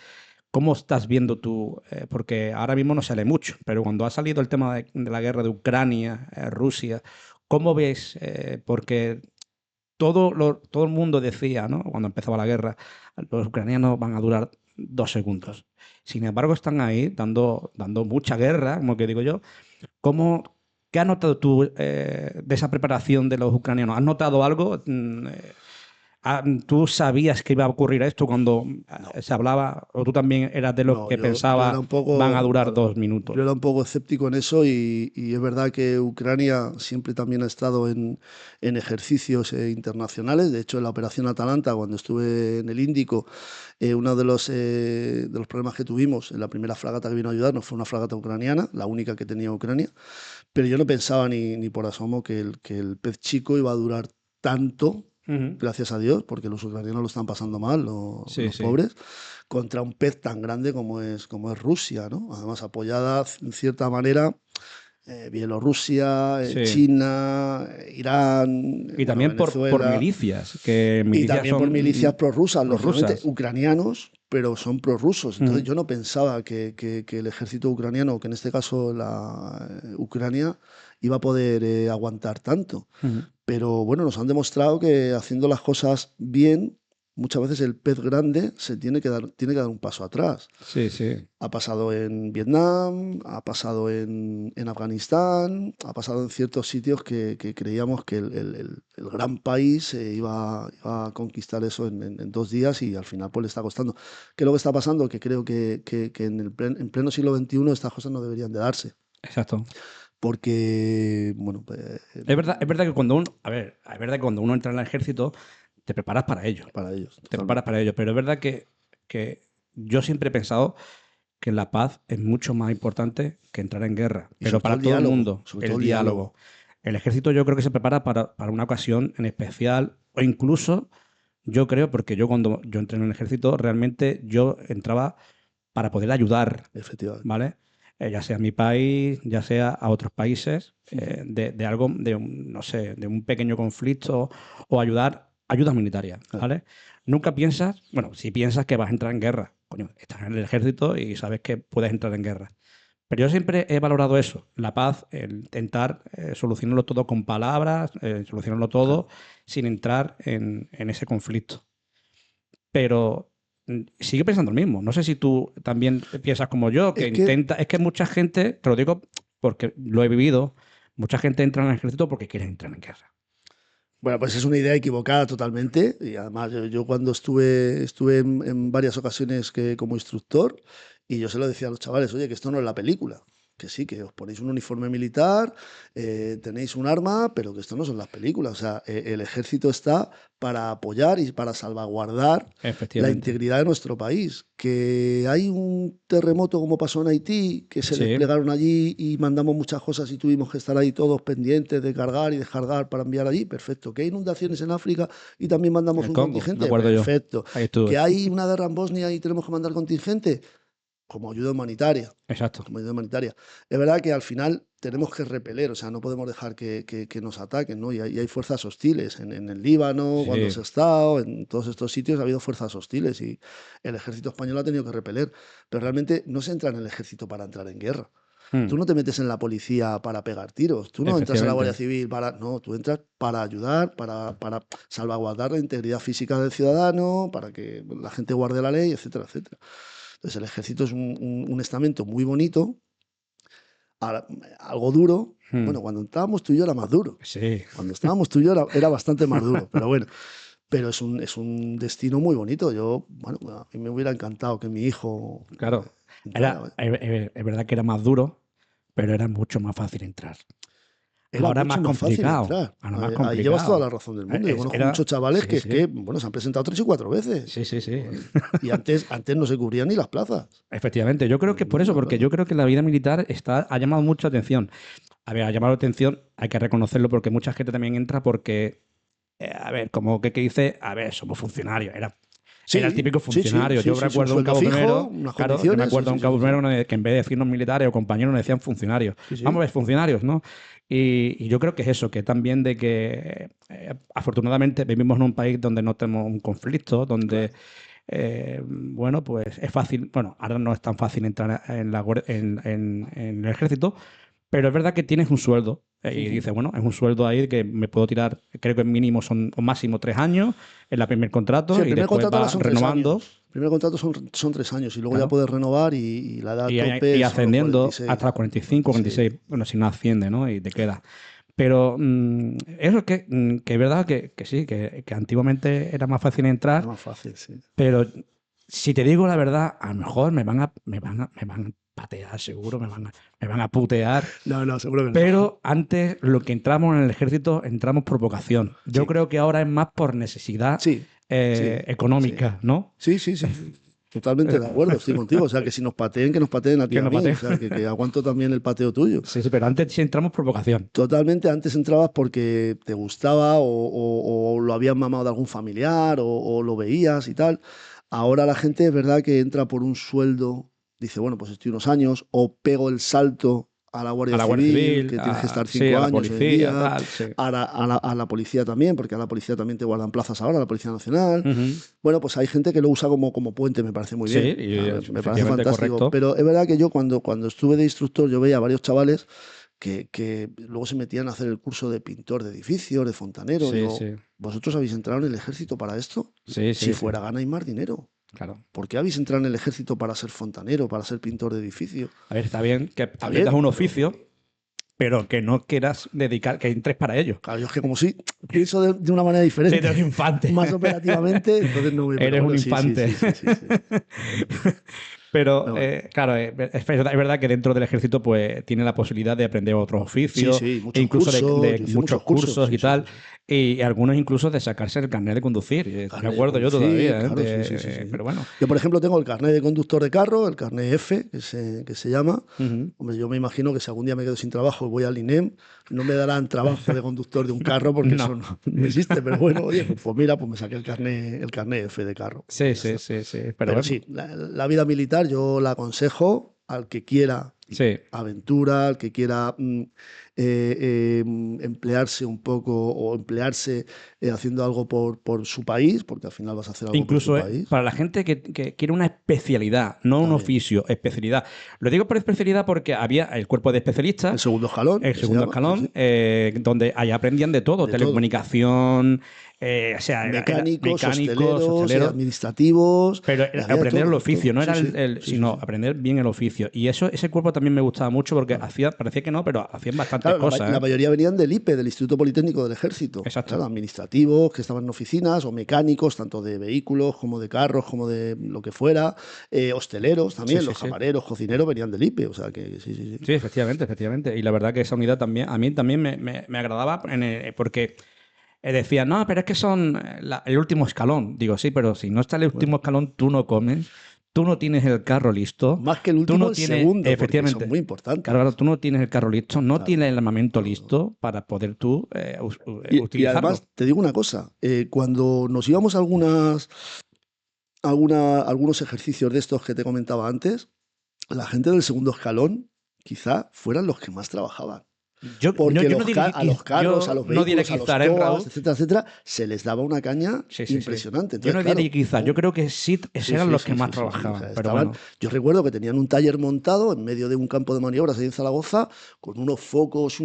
¿cómo estás viendo tú? Porque ahora mismo no sale mucho, pero cuando ha salido el tema de la guerra de Ucrania, Rusia, ¿cómo ves? Porque todo el mundo decía, ¿no? Cuando empezaba la guerra, los ucranianos van a durar 2 segundos. Sin embargo, están ahí dando mucha guerra, como que digo yo. ¿Cómo, ¿Qué has notado tú de esa preparación de los ucranianos? ¿Has notado algo? ¿Tú sabías que iba a ocurrir esto cuando se hablaba? ¿O tú también eras de los
No,
que
yo era
pensaba
un poco,
van a durar
claro,
2 minutos?
yo era un poco escéptico en eso y es verdad que Ucrania siempre también ha estado en ejercicios internacionales. De hecho, en la Operación Atalanta, cuando estuve en el Índico, uno de los problemas que tuvimos en la primera fragata que vino a ayudarnos fue una fragata ucraniana, la única que tenía Ucrania, pero yo no pensaba ni por asomo que el pez chico iba a durar tanto.
Ujú.
Gracias a Dios, porque los ucranianos lo están pasando mal,
Sí,
los
sí.
pobres, contra un pez tan grande como es Rusia, ¿no? Además, apoyada en cierta manera Bielorrusia,
Sí.
China, Irán,
Y
bueno,
también por
Venezuela,
milicias, que
y
milicias
también por milicias
son
prorrusas, lógicamente
prorrusas.
ucranianos, pero son prorrusos. Entonces
Ujú,
yo no pensaba que el ejército ucraniano, que en este caso Ucrania, iba a poder aguantar tanto.
ujú.
Pero bueno, nos han demostrado que haciendo las cosas bien, muchas veces el pez grande tiene que dar un paso atrás.
Sí, sí.
Ha pasado en Vietnam, ha pasado en Afganistán, ha pasado en ciertos sitios que creíamos que el gran país iba a conquistar eso en 2 días y al final pues le está costando. ¿Qué es lo que está pasando? Que creo que en pleno siglo XXI estas cosas no deberían de darse.
Exacto.
Porque, bueno, pues,
Es verdad que cuando uno, a ver, es verdad que cuando uno entra en el ejército, te preparas para ello.
para ellos,
Te preparas
totalmente.
para ello. Pero es verdad que yo siempre he pensado que la paz es mucho más importante que entrar en guerra.
Y
Pero
sobre todo
para
el
todo el
diálogo,
mundo,
sobre todo
el
el
diálogo.
diálogo.
El ejército yo creo que se prepara para una ocasión en especial, o incluso, yo creo, porque yo cuando yo entré en el ejército, realmente yo entraba para poder ayudar,
Efectivamente.
¿vale? Ya sea a mi país, ya sea a otros países,
Ujú.
de algo, no sé, de un pequeño conflicto o ayuda humanitaria,
Claro,
¿vale? Nunca piensas, bueno, si piensas que vas a entrar en guerra, coño, estás en el ejército y sabes que puedes entrar en guerra. Pero yo siempre he valorado eso, la paz, el intentar solucionarlo todo con palabras, solucionarlo
claro.
todo sin entrar en ese conflicto. Pero sigue pensando lo mismo. No sé si tú también piensas como yo, que
Es que,
intenta. Es que mucha gente, te lo digo porque lo he vivido, mucha gente entra en el ejército porque quiere entrar en guerra.
bueno, pues es una idea equivocada totalmente. Y además, yo cuando estuve en varias ocasiones como instructor, y yo se lo decía a los chavales, oye, que esto no es la película. Que sí, que os ponéis un uniforme militar, tenéis un arma, pero que esto no son las películas. O sea, el ejército está para apoyar y para salvaguardar la
Efectivamente.
integridad de nuestro país. Que hay un terremoto como pasó en Haití, que se
Sí,
desplegaron allí y mandamos muchas cosas y tuvimos que estar ahí todos pendientes de cargar y descargar para enviar allí, perfecto. Que hay inundaciones en África y también mandamos
el
un
Congo, me
contingente,
acuerdo yo.
perfecto.
Ahí
Que
estuve.
hay una guerra en Bosnia y tenemos que mandar contingente, como ayuda humanitaria.
Exacto.
Como ayuda humanitaria. Es verdad que al final tenemos que repeler, o sea, no podemos dejar que nos ataquen, ¿no? Y hay fuerzas hostiles. En el Líbano, cuando
Sí.
se ha estado, en todos estos sitios ha habido fuerzas hostiles y el ejército español ha tenido que repeler. Pero realmente no se entra en el ejército para entrar en guerra.
Mm,
Tú no te metes en la policía para pegar tiros, tú no entras en la Guardia
efectivamente.
Civil para... No, tú entras para ayudar, para salvaguardar la integridad física del ciudadano, para que la gente guarde la ley, etcétera, etcétera. Entonces el ejército es un estamento muy bonito, ahora, algo duro.
Mm,
Bueno, cuando estábamos tú y yo era más duro.
sí.
Cuando estábamos tú y yo era bastante más duro, pero bueno. Pero es un destino muy bonito. Yo, bueno, a mí me hubiera encantado que mi hijo
Claro.
entrara.
Es verdad que era más duro, pero era mucho más fácil entrar.
Era
Ahora es más
mucho más fácil
complicado.
entrar.
Ahora es más
Ahí llevas toda la
complicado.
razón del mundo. Yo conozco
Era.
muchos chavales
Sí,
que es que,
sí.
bueno, se han presentado 3 y 4 veces.
Sí, sí, sí.
Y antes no se cubrían ni las plazas.
Efectivamente, yo creo que es por
Ni
eso,
las
porque
plazas.
yo creo que la vida militar ha llamado mucha atención. A ver, ha llamado atención, hay que reconocerlo porque mucha gente también entra porque, a ver, como que dice, a ver, somos funcionarios. Era el
Sí,
típico
sí, sí,
funcionario.
sí,
Yo
sí, sí, un
recuerdo un
sueldo
cabo
fijo,
primero,
unas
claro, yo me
condiciones, sí,
acuerdo de
sí,
un
sí,
cabo
sí, sí.
primero que en vez de decirnos militares o compañeros nos decían funcionarios.
Sí,
Vamos a
sí.
ver, funcionarios, ¿no? Y yo creo que es eso, que también de que afortunadamente vivimos en un país donde no tenemos un conflicto, donde
Claro.
bueno, pues es fácil, bueno, ahora no es tan fácil entrar en el ejército, pero es verdad que tienes un sueldo, Y dice, bueno, es un sueldo ahí que me puedo tirar, creo que mínimo son o máximo 3 años en el primer contrato,
Sí, el
y
primer
después
contrato
va
son
renovando
3 años. El primer contrato son 3 años y luego
Claro.
ya puedes renovar y la edad
y,
tope
y
son los
ascendiendo
46.
hasta los 45, 46, bueno, si no asciende, ¿no? Y te queda. Pero eso es que es verdad que sí, que antiguamente era más fácil
Es
entrar,
más fácil, sí.
pero si te digo la verdad, a lo mejor me van a patear, seguro, me van a putear.
No, seguro que no.
Pero antes, lo que entramos en el ejército, entramos por vocación. Yo
Sí,
creo que ahora es más por necesidad
sí, sí, sí.
económica, ¿no?
Sí. Totalmente de acuerdo, estoy contigo. O sea, que si nos pateen, que nos pateen a ti y
Que
a
nos
mí.
pateen.
O sea, que aguanto también el pateo tuyo.
Sí, sí, pero antes sí entramos por vocación.
Totalmente, antes entrabas porque te gustaba o lo habías mamado de algún familiar o lo veías y tal. Ahora la gente es verdad que entra por un sueldo, dice, bueno, pues estoy unos años, o pego el salto a la
A
Guardia
la Guardia
Civil,
Civil,
que tienes que estar
sí, a
cinco
la
años hoy en
policía,
día,
tal, sí.
a la policía también, porque a la policía también te guardan plazas ahora, a la Policía Nacional.
Ujú.
Bueno, pues hay gente que lo usa como puente, me parece muy
Sí,
bien.
y
Me parece
efectivamente
fantástico.
correcto.
Pero es verdad que yo cuando estuve de instructor, yo veía a varios chavales que luego se metían a hacer el curso de pintor de edificios, de fontanero.
Sí,
Digo,
sí.
¿vosotros habéis entrado en el ejército para esto?
Sí,
Si
sí, sí.
fuera ganáis más dinero.
Claro.
¿Por qué habéis entrado en el ejército para ser fontanero, para ser pintor de edificios?
A ver, está bien que
Está
aprendas
bien,
un
pero
oficio, pero que no quieras dedicar, que entres para ello.
claro, yo es que como sí, pienso de una manera
Sí,
diferente,
eres un infante.
más operativamente, entonces no me... Pero
Eres un
bueno, sí.
infante.
Pero
Pero,
bueno,
claro, es verdad que dentro del ejército pues tiene la posibilidad de aprender otros oficios,
sí,
e
muchos
incluso
cursos,
de
yo hice
muchos
muchos cursos,
cursos y
sí, sí, sí,
tal,
sí.
y algunos incluso de sacarse el carnet de conducir. Me
Carnet de
acuerdo yo
conducir,
todavía, ¿eh?
claro, sí.
Pero bueno.
Yo, por ejemplo, tengo el carnet de conductor de carro, el carnet F, que se llama.
Ujú.
Hombre, yo me imagino que si algún día me quedo sin trabajo y voy al INEM, no me darán trabajo de conductor de un carro porque
No.
eso no existe. Pero bueno, oye, pues mira, pues me saqué el carnet F de carro. Y
Sí,
ya
sí,
está.
sí, sí. Pero
Pero
bueno,
sí, la vida militar yo la aconsejo al que quiera
sí.
aventura, al que quiera emplearse un poco o emplearse haciendo algo por su país, porque al final vas a hacer algo por tu
Incluso
país.
para la gente que quiere una especialidad, no un
También.
oficio, especialidad. Lo digo por especialidad porque había el cuerpo de especialistas,
El segundo escalón,
el
que se
segundo
llama, sí,
escalón,
sí.
donde allá aprendían de todo,
De todo.
telecomunicación, o sea, era
Mecánicos,
mecánicos,
hosteleros,
hosteleros,
administrativos,
pero era
había de
aprender el
todo,
oficio,
todo.
no era
Sí, sí,
sino
sí.
aprender bien el oficio. Y ese cuerpo también me gustaba mucho porque
Claro.
parecía que no, pero hacían bastantes
Claro,
cosas,
la
¿eh?
mayoría venían del IPE, del Instituto Politécnico del Ejército.
Exacto.
Claro, administrativos que estaban en oficinas o mecánicos, tanto de vehículos como de carros, como de lo que fuera. Hosteleros
Sí,
también,
sí,
los
sí.
camareros, cocineros venían del IPE. O sea que sí.
Sí, efectivamente, efectivamente. Y la verdad que esa unidad también, a mí también me agradaba porque decía, no, pero es que son el último escalón. Digo, sí, pero si no está el
Bueno,
último escalón, tú no comes, tú no tienes el carro listo,
más que el
tú
último,
no
el
tienes,
segundo, porque son
efectivamente,
muy
claro, claro,
importantes.
tú no tienes el carro listo, no
Claro.
tienes el armamento
No.
listo para poder tú
Y
utilizarlo.
además, te digo una cosa, cuando nos íbamos a algunos ejercicios de estos que te comentaba antes, la gente del segundo escalón quizá fueran los que más trabajaban.
Yo
Porque
no diría
a los carros, a
yo
los
no diría
vehículos, a los
quizá, ¿eh,
TOAs,
Raúl?
etcétera, se les daba una caña
Sí, sí, sí.
impresionante.
Yo
Entonces,
no diría
claro,
quizá, yo creo que sí, esos eran los que más
sí. O
trabajaban,
sea,
pero bueno.
yo recuerdo que tenían un taller montado en medio de un campo de maniobras ahí en Zaragoza, con unos focos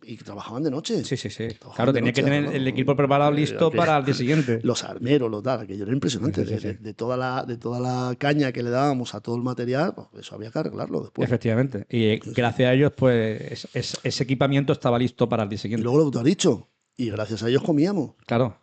y trabajaban de noche.
Sí, sí, sí.
Trabajaban
Claro,
de
tenía que
noche,
tener el equipo preparado listo para el día siguiente.
los armeros, lo tal, aquello era impresionante.
Sí, sí, sí.
De toda la caña que le dábamos a todo el material, pues eso había que arreglarlo después.
Efectivamente. Y gracias a ellos, pues ese equipamiento estaba listo para el día
Y
siguiente.
luego lo que tú has dicho, y gracias a ellos comíamos.
Claro.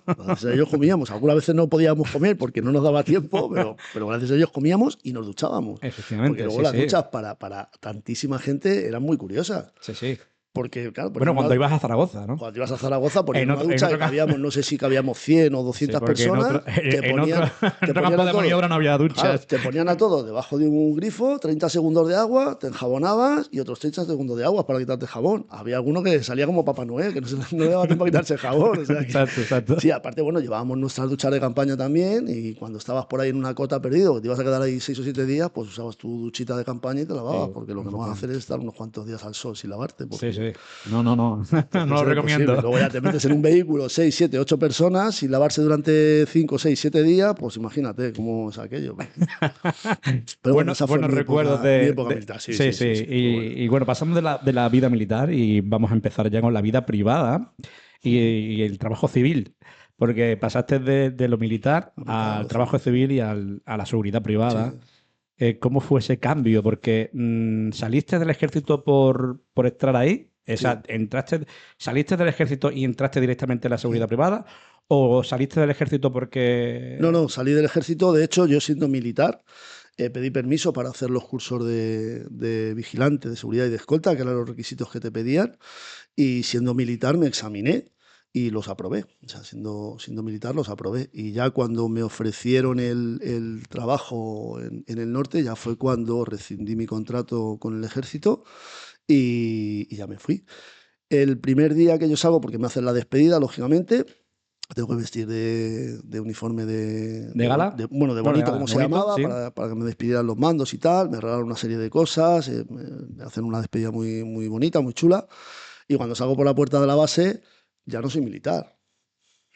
Gracias a ellos comíamos. Algunas veces no podíamos comer porque no nos daba tiempo, pero gracias a ellos comíamos y nos duchábamos. Porque
Efectivamente,
luego
sí,
las
sí.
duchas para tantísima gente eran muy curiosas.
Sí, sí.
Porque, claro,
Bueno, cuando ibas a Zaragoza, ¿no?
cuando ibas a Zaragoza ponían
En
una
otro, en
ducha
otro
que cabíamos, no sé si cabíamos 100 o
Sí,
200
porque
personas, te
en
ponían,
otro
te ponían
campo
a
de
todos.
maniobra no había
Claro,
duchas.
te ponían a todos debajo de un grifo, 30 segundos de agua, te enjabonabas y otros 30 segundos de agua para quitarte jabón. Había alguno que salía como Papá Noel, que no le daba tiempo a quitarse el jabón. O sea que-
Exacto.
Sí, aparte, bueno, llevábamos nuestras duchas de campaña también y cuando estabas por ahí en una cota perdido, que te ibas a quedar ahí 6 o 7 días, pues usabas tu duchita de campaña y te lavabas,
Sí,
porque lo que no vas a hacer es estar unos cuantos días al sol sin lavarte, porque
Sí. sí. No, no, no. No lo
Eso es
recomiendo.
imposible. Luego ya te metes en un vehículo, 6, 7, 8 personas, sin lavarse durante 5, 6, 7 días, pues imagínate cómo es aquello. Pero bueno, esa fue
Buenos recuerdos
mi época militar. Sí,
Sí,
sí,
sí.
sí, sí. Muy bueno.
Y bueno, pasamos de la vida militar y vamos a empezar ya con la vida privada y el trabajo civil. Porque pasaste de lo militar al
Claro,
trabajo
civil.
civil y a la seguridad privada.
Sí.
¿Cómo fue ese cambio? Porque saliste del ejército por estar ahí. O
Sí.
sea, saliste del ejército y entraste directamente en la seguridad
Sí.
privada. ¿O saliste del ejército porque...
No, salí del ejército. De hecho, yo siendo militar, pedí permiso para hacer los cursos de vigilante, de seguridad y de escolta, que eran los requisitos que te pedían. Y siendo militar me examiné y los aprobé. O sea, siendo militar los aprobé. Y ya cuando me ofrecieron el trabajo en el norte, ya fue cuando rescindí mi contrato con el ejército y ya me fui. El primer día que yo salgo, porque me hacen la despedida, lógicamente, tengo que vestir de uniforme
¿De gala?
bueno, de
Bueno, de
bonito,
gala.
como
¿De
se
bonito?
llamaba,
Sí.
para que me despidieran los mandos y tal. Me regalaron una serie de cosas, me hacen una despedida muy, muy bonita, muy chula. Y cuando salgo por la puerta de la base, ya no soy militar.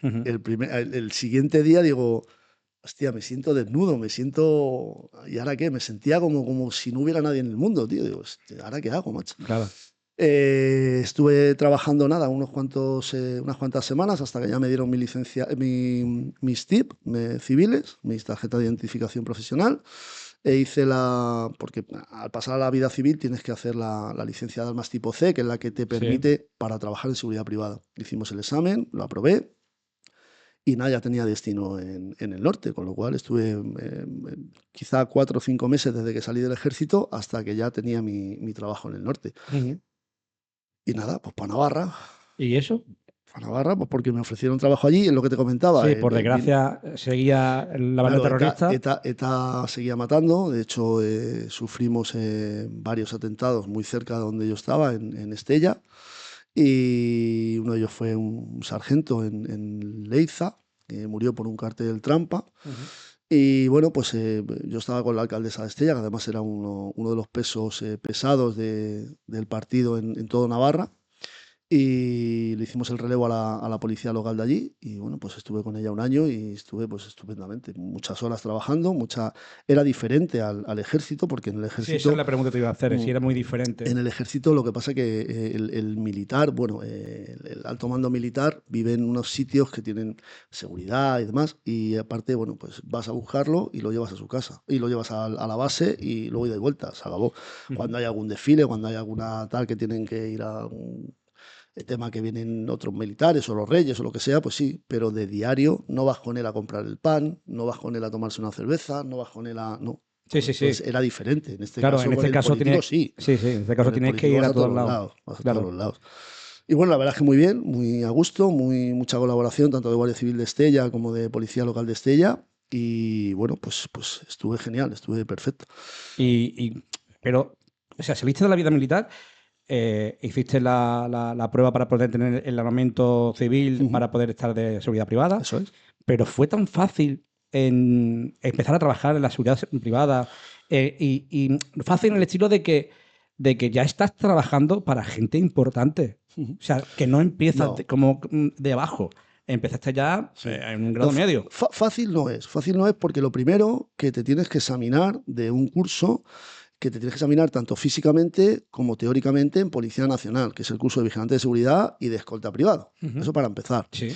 Ujú.
El siguiente día digo, hostia, me siento desnudo, me siento... ¿Y ahora qué? Me sentía como si no hubiera nadie en el mundo, tío. Digo, "Hostia, ¿ahora qué hago, macho?".
Claro.
Estuve trabajando nada, unas cuantas semanas hasta que ya me dieron mi licencia, mis TIP civiles, mis tarjetas de identificación profesional. Porque al pasar a la vida civil tienes que hacer la licencia de armas tipo C, que es la que te
Sí.
permite para trabajar en seguridad privada. Hicimos el examen, lo aprobé y nada, ya tenía destino en el norte, con lo cual estuve quizá 4 o 5 meses desde que salí del ejército hasta que ya tenía mi trabajo en el norte.
Ujú.
Y nada, pues para Navarra.
¿Y eso?
Para Navarra, pues porque me ofrecieron trabajo allí, es lo que te comentaba.
Sí, por desgracia seguía la banda
Claro,
terrorista.
ETA seguía matando. De hecho, sufrimos varios atentados muy cerca de donde yo estaba, en Estella. Y uno de ellos fue un sargento en Leiza, que murió por un cartel trampa.
Ujú.
Y bueno, pues yo estaba con la alcaldesa de Estella, que además era uno de los pesos pesados del partido en todo Navarra. Y le hicimos el relevo a la policía local de allí y bueno, pues estuve con ella un año y estuve pues estupendamente, muchas horas trabajando, era diferente al ejército, porque
Sí, esa es la pregunta que te iba a hacer,
mm,
si era muy diferente.
en el ejército lo que pasa es que el militar, bueno, el alto mando militar vive en unos sitios que tienen seguridad y demás, y aparte, bueno, pues vas a buscarlo y lo llevas a su casa, y lo llevas a la base y luego ida y vuelta, se acabó.
Ujú.
Cuando hay algún desfile, cuando hay alguna tal que tienen que ir a un el tema que vienen otros militares o los reyes o lo que sea, pues sí, pero de diario no vas con él a comprar el pan, no vas con él a tomarse una cerveza, no vas con él a... No.
Sí, sí,
Entonces
sí.
era diferente. En este
Claro, en
caso con
este
el
caso
político
tienes,
sí.
sí, sí, en este caso
Con el
tienes que
político
ir
vas
a
a
todos
todos los
lados.
lados, vas a todos
Claro.
los lados. Y bueno, la verdad es que muy bien, muy a gusto, mucha colaboración, tanto de Guardia Civil de Estella como de Policía Local de Estella. Y bueno, pues estuve genial, estuve perfecto.
Pero, o sea, saliste de la vida militar, hiciste la prueba para poder tener el armamento civil,
Ujú.
para poder estar de seguridad privada,
Eso es.
pero fue tan fácil en empezar a trabajar en la seguridad privada y fácil en el estilo de que ya estás trabajando para gente importante.
Ujú.
O sea, que no empiezas
No,
como de abajo, empezaste ya
sí.
en un
No,
grado medio.
fácil no es porque lo primero que te tienes que examinar de un curso que te tienes que examinar tanto físicamente como teóricamente en Policía Nacional, que es el curso de vigilante de seguridad y de escolta privado.
Ujú.
Eso para empezar.
Sí.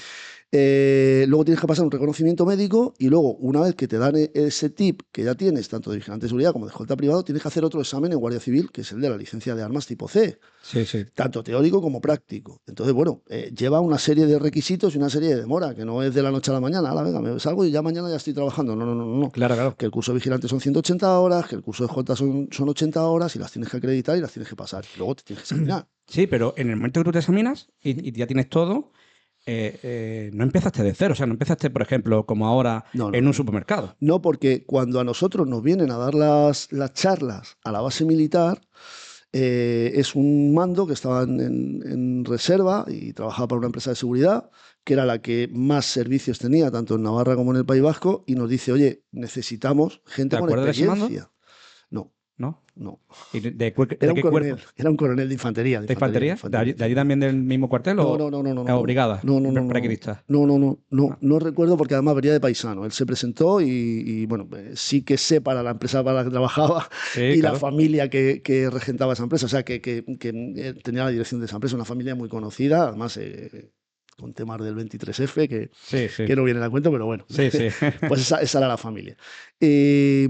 Luego tienes que pasar un reconocimiento médico y luego, una vez que te dan ese tip que ya tienes, tanto de vigilante de seguridad como de escolta privado, tienes que hacer otro examen en Guardia Civil, que es el de la licencia de armas tipo C,
Sí, sí.
tanto teórico como práctico. Entonces, bueno, lleva una serie de requisitos y una serie de demora, que no es de la noche a la mañana. Venga, me salgo y ya mañana ya estoy trabajando. No, no, no, no.
Claro, claro.
Que el curso de vigilante son 180 horas, que el curso de escolta son 80 horas y las tienes que acreditar y las tienes que pasar. Y luego te tienes que examinar.
Sí, pero en el momento que tú te examinas y ya tienes todo, no empezaste de cero. O sea, no empezaste, por ejemplo, como ahora
No, no,
en un
no.
supermercado.
No, porque cuando a nosotros nos vienen a dar las charlas a la base militar, es un mando que estaba en reserva y trabajaba para una empresa de seguridad, que era la que más servicios tenía, tanto en Navarra como en el País Vasco, y nos dice, oye, necesitamos gente
¿Te
con
acuerdas de ese mando?
experiencia. No,
¿no?
No.
¿Y de
Era
qué
un coronel,
cuerpo?
era un coronel de infantería.
¿De infantería? ¿De allí también del mismo cuartel
No,
o
no, no, no, no,
o
no,
brigada?
no, no, no, no,
Paraquedista.
no, no, no, no,
Ah,
no recuerdo porque además venía de paisano. Él se presentó y, bueno, sí que sé para la empresa para la que trabajaba
sí,
y la
claro.
familia que regentaba esa empresa, o sea, que tenía la dirección de esa empresa, una familia muy conocida, además con temas del 23F
Sí, sí.
que no vienen a cuento, pero bueno,
Sí, sí.
pues esa era la familia. Eh,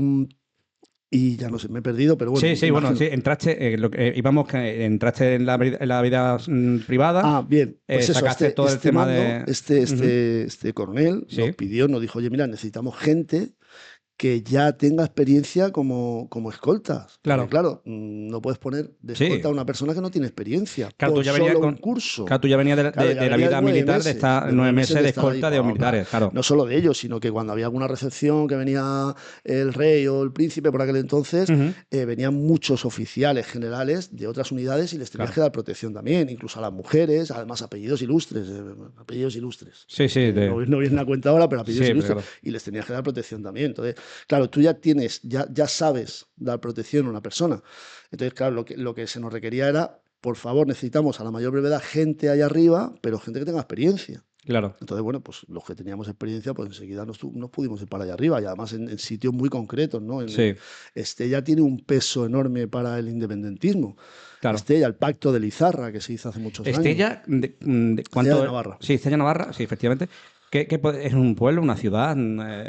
y ya no sé, me he perdido, pero bueno,
Sí, sí, bueno, sí,
imagino.
entraste, íbamos que entraste en la vida privada,
Ah, bien, pues eso,
sacaste todo el
este
tema
mando,
de... Ujú,
este coronel nos
sí,
pidió, nos dijo, oye, mira, necesitamos gente que ya tenga experiencia como escoltas. Porque
claro,
claro, no puedes poner de escolta
sí.
a una persona que no tiene experiencia
Claro, tú
por
ya venías
solo un
con...
curso.
Claro, tú ya venías
Claro, ya
de la
venía
vida militar, de estar
de
9 meses
de
de
estar ahí.
escolta de
Bueno, claro,
militares, claro.
no solo de ellos, sino que cuando había alguna recepción que venía el rey o el príncipe por aquel entonces,
Ujú,
venían muchos oficiales generales de otras unidades y les tenías
claro.
que dar protección también, incluso a las mujeres, además apellidos ilustres, apellidos ilustres.
Sí, sí,
No vienen a cuenta ahora, pero apellidos
sí, pero
ilustres,
claro.
y les tenías que dar protección también. Entonces, claro, tú ya tienes, ya sabes dar protección a una persona. Entonces, claro, lo que se nos requería era, por favor, necesitamos a la mayor brevedad gente allá arriba, pero gente que tenga experiencia.
Claro.
Entonces, bueno, pues los que teníamos experiencia, pues enseguida nos pudimos ir para allá arriba, y además en sitios muy concretos, ¿no?
Sí,
Estella tiene un peso enorme para el independentismo.
claro.
Estella, el pacto de Lizarra, que se hizo hace muchos años.
Estella,
Estella de
¿cuánto?
Navarra.
Sí, Estella Navarra, sí, efectivamente. ¿Es un pueblo, una ciudad?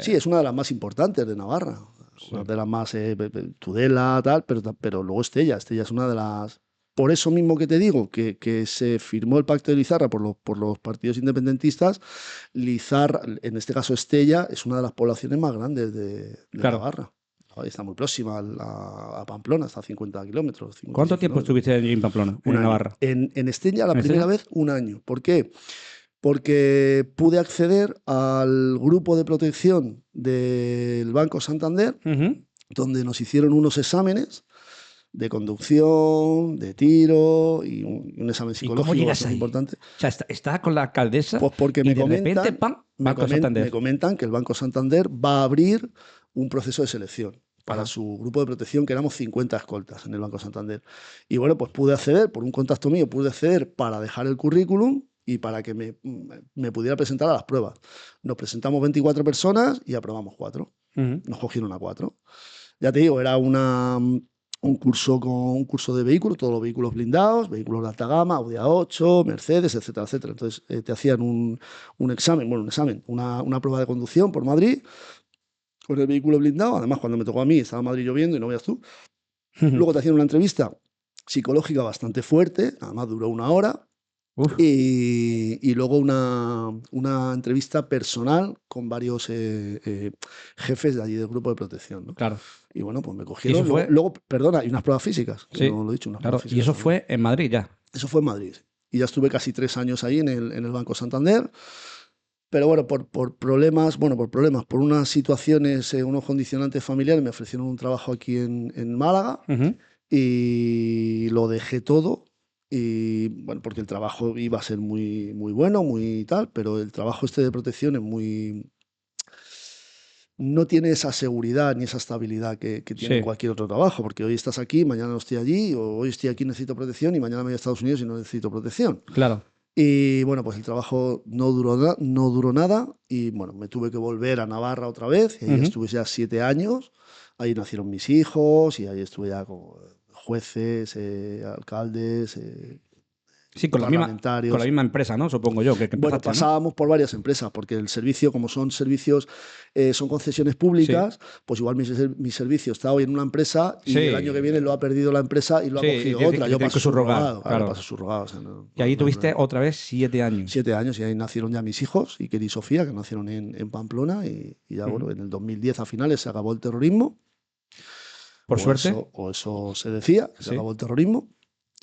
Sí, es una de las más importantes de Navarra, una
Sí.
de las más, Tudela, tal, pero luego Estella. Estella es una de las... Por eso mismo que te digo, que se firmó el Pacto de Lizarra por los partidos independentistas, Lizarra, en este caso Estella, es una de las poblaciones más grandes de
Claro.
Navarra. Ahí está muy próxima a Pamplona, está a 50 kilómetros,
¿Cuánto
56
tiempo
kilómetros.
estuviste allí en Pamplona,
Un
en
año.
Navarra?
En Estella, la
¿En
primera
Estella?
vez, un año. ¿Por qué? Porque pude acceder al grupo de protección del Banco Santander,
Ujú.
donde nos hicieron unos exámenes de conducción, de tiro y un examen
¿Y cómo
psicológico
llegas
bastante
ahí?
importante.
O sea, estás con la alcaldesa
Pues porque
y de repente, ¡pam! Banco
me
Santander.
comentan que el Banco Santander va a abrir un proceso de selección para
Ajá.
su grupo de protección, que éramos 50 escoltas en el Banco Santander. Y bueno, pues pude acceder, por un contacto mío, pude acceder para dejar el currículum y para que me pudiera presentar a las pruebas. Nos presentamos 24 personas y aprobamos 4.
Ujú.
Nos cogieron a 4. Ya te digo, era un curso de vehículos, todos los vehículos blindados, vehículos de alta gama, Audi A8, Mercedes, etcétera, etcétera. Entonces te hacían un examen, una prueba de conducción por Madrid con el vehículo blindado. Además, cuando me tocó a mí, estaba en Madrid lloviendo y no veas tú.
Ujú.
Luego te hacían una entrevista psicológica bastante fuerte, además duró 1 hora.
Uf,
Y luego una entrevista personal con varios jefes de allí del grupo de protección, ¿no?
claro.
Y bueno, pues me
Y eso
cogieron.
fue,
Luego, perdona, y unas pruebas físicas, que
sí,
no lo he dicho, unas pruebas
claro. Y
físicas
eso
también.
fue en Madrid ya.
Eso fue en Madrid. Y ya estuve casi 3 años ahí en el Banco Santander. Pero bueno, por problemas, por unas situaciones, unos condicionantes familiares, me ofrecieron un trabajo aquí en Málaga
Ujú.
y lo dejé todo. Y bueno, porque el trabajo iba a ser muy, muy bueno, muy tal, pero el trabajo este de protección es muy, no tiene esa seguridad ni esa estabilidad que tiene
Sí,
cualquier otro trabajo, porque hoy estás aquí, mañana no estoy allí, o hoy estoy aquí, necesito protección, y mañana me voy a Estados Unidos y no necesito protección.
claro.
Y bueno, pues el trabajo no duró nada, y bueno, me tuve que volver a Navarra otra vez, y ahí
Ujú.
estuve ya 7 años, ahí nacieron mis hijos, y ahí estuve ya con jueces, alcaldes,
Sí, con la
parlamentarios.
misma empresa, ¿no? Supongo yo, que
Bueno,
empezaste, ¿no?
pasábamos por varias empresas, porque el servicio, como son servicios, son concesiones
Sí,
públicas, pues igual mi servicio está hoy en una empresa y el año que
sí,
viene lo ha perdido la empresa y lo ha
sí, y
cogido otra.
se
Yo
tienen que
paso
subrogar,
subrogado, claro, yo
claro.
paso subrogado, o sea, no,
Y
no,
ahí
no hay
tuviste
problema.
otra vez 7 años.
7 años y ahí nacieron ya mis hijos, Iker y Sofía, que nacieron en Pamplona y ya,
Ujú.
bueno, en el 2010 a finales se acabó el terrorismo,
Por suerte,
o eso se decía, que se
sí.
acabó el terrorismo.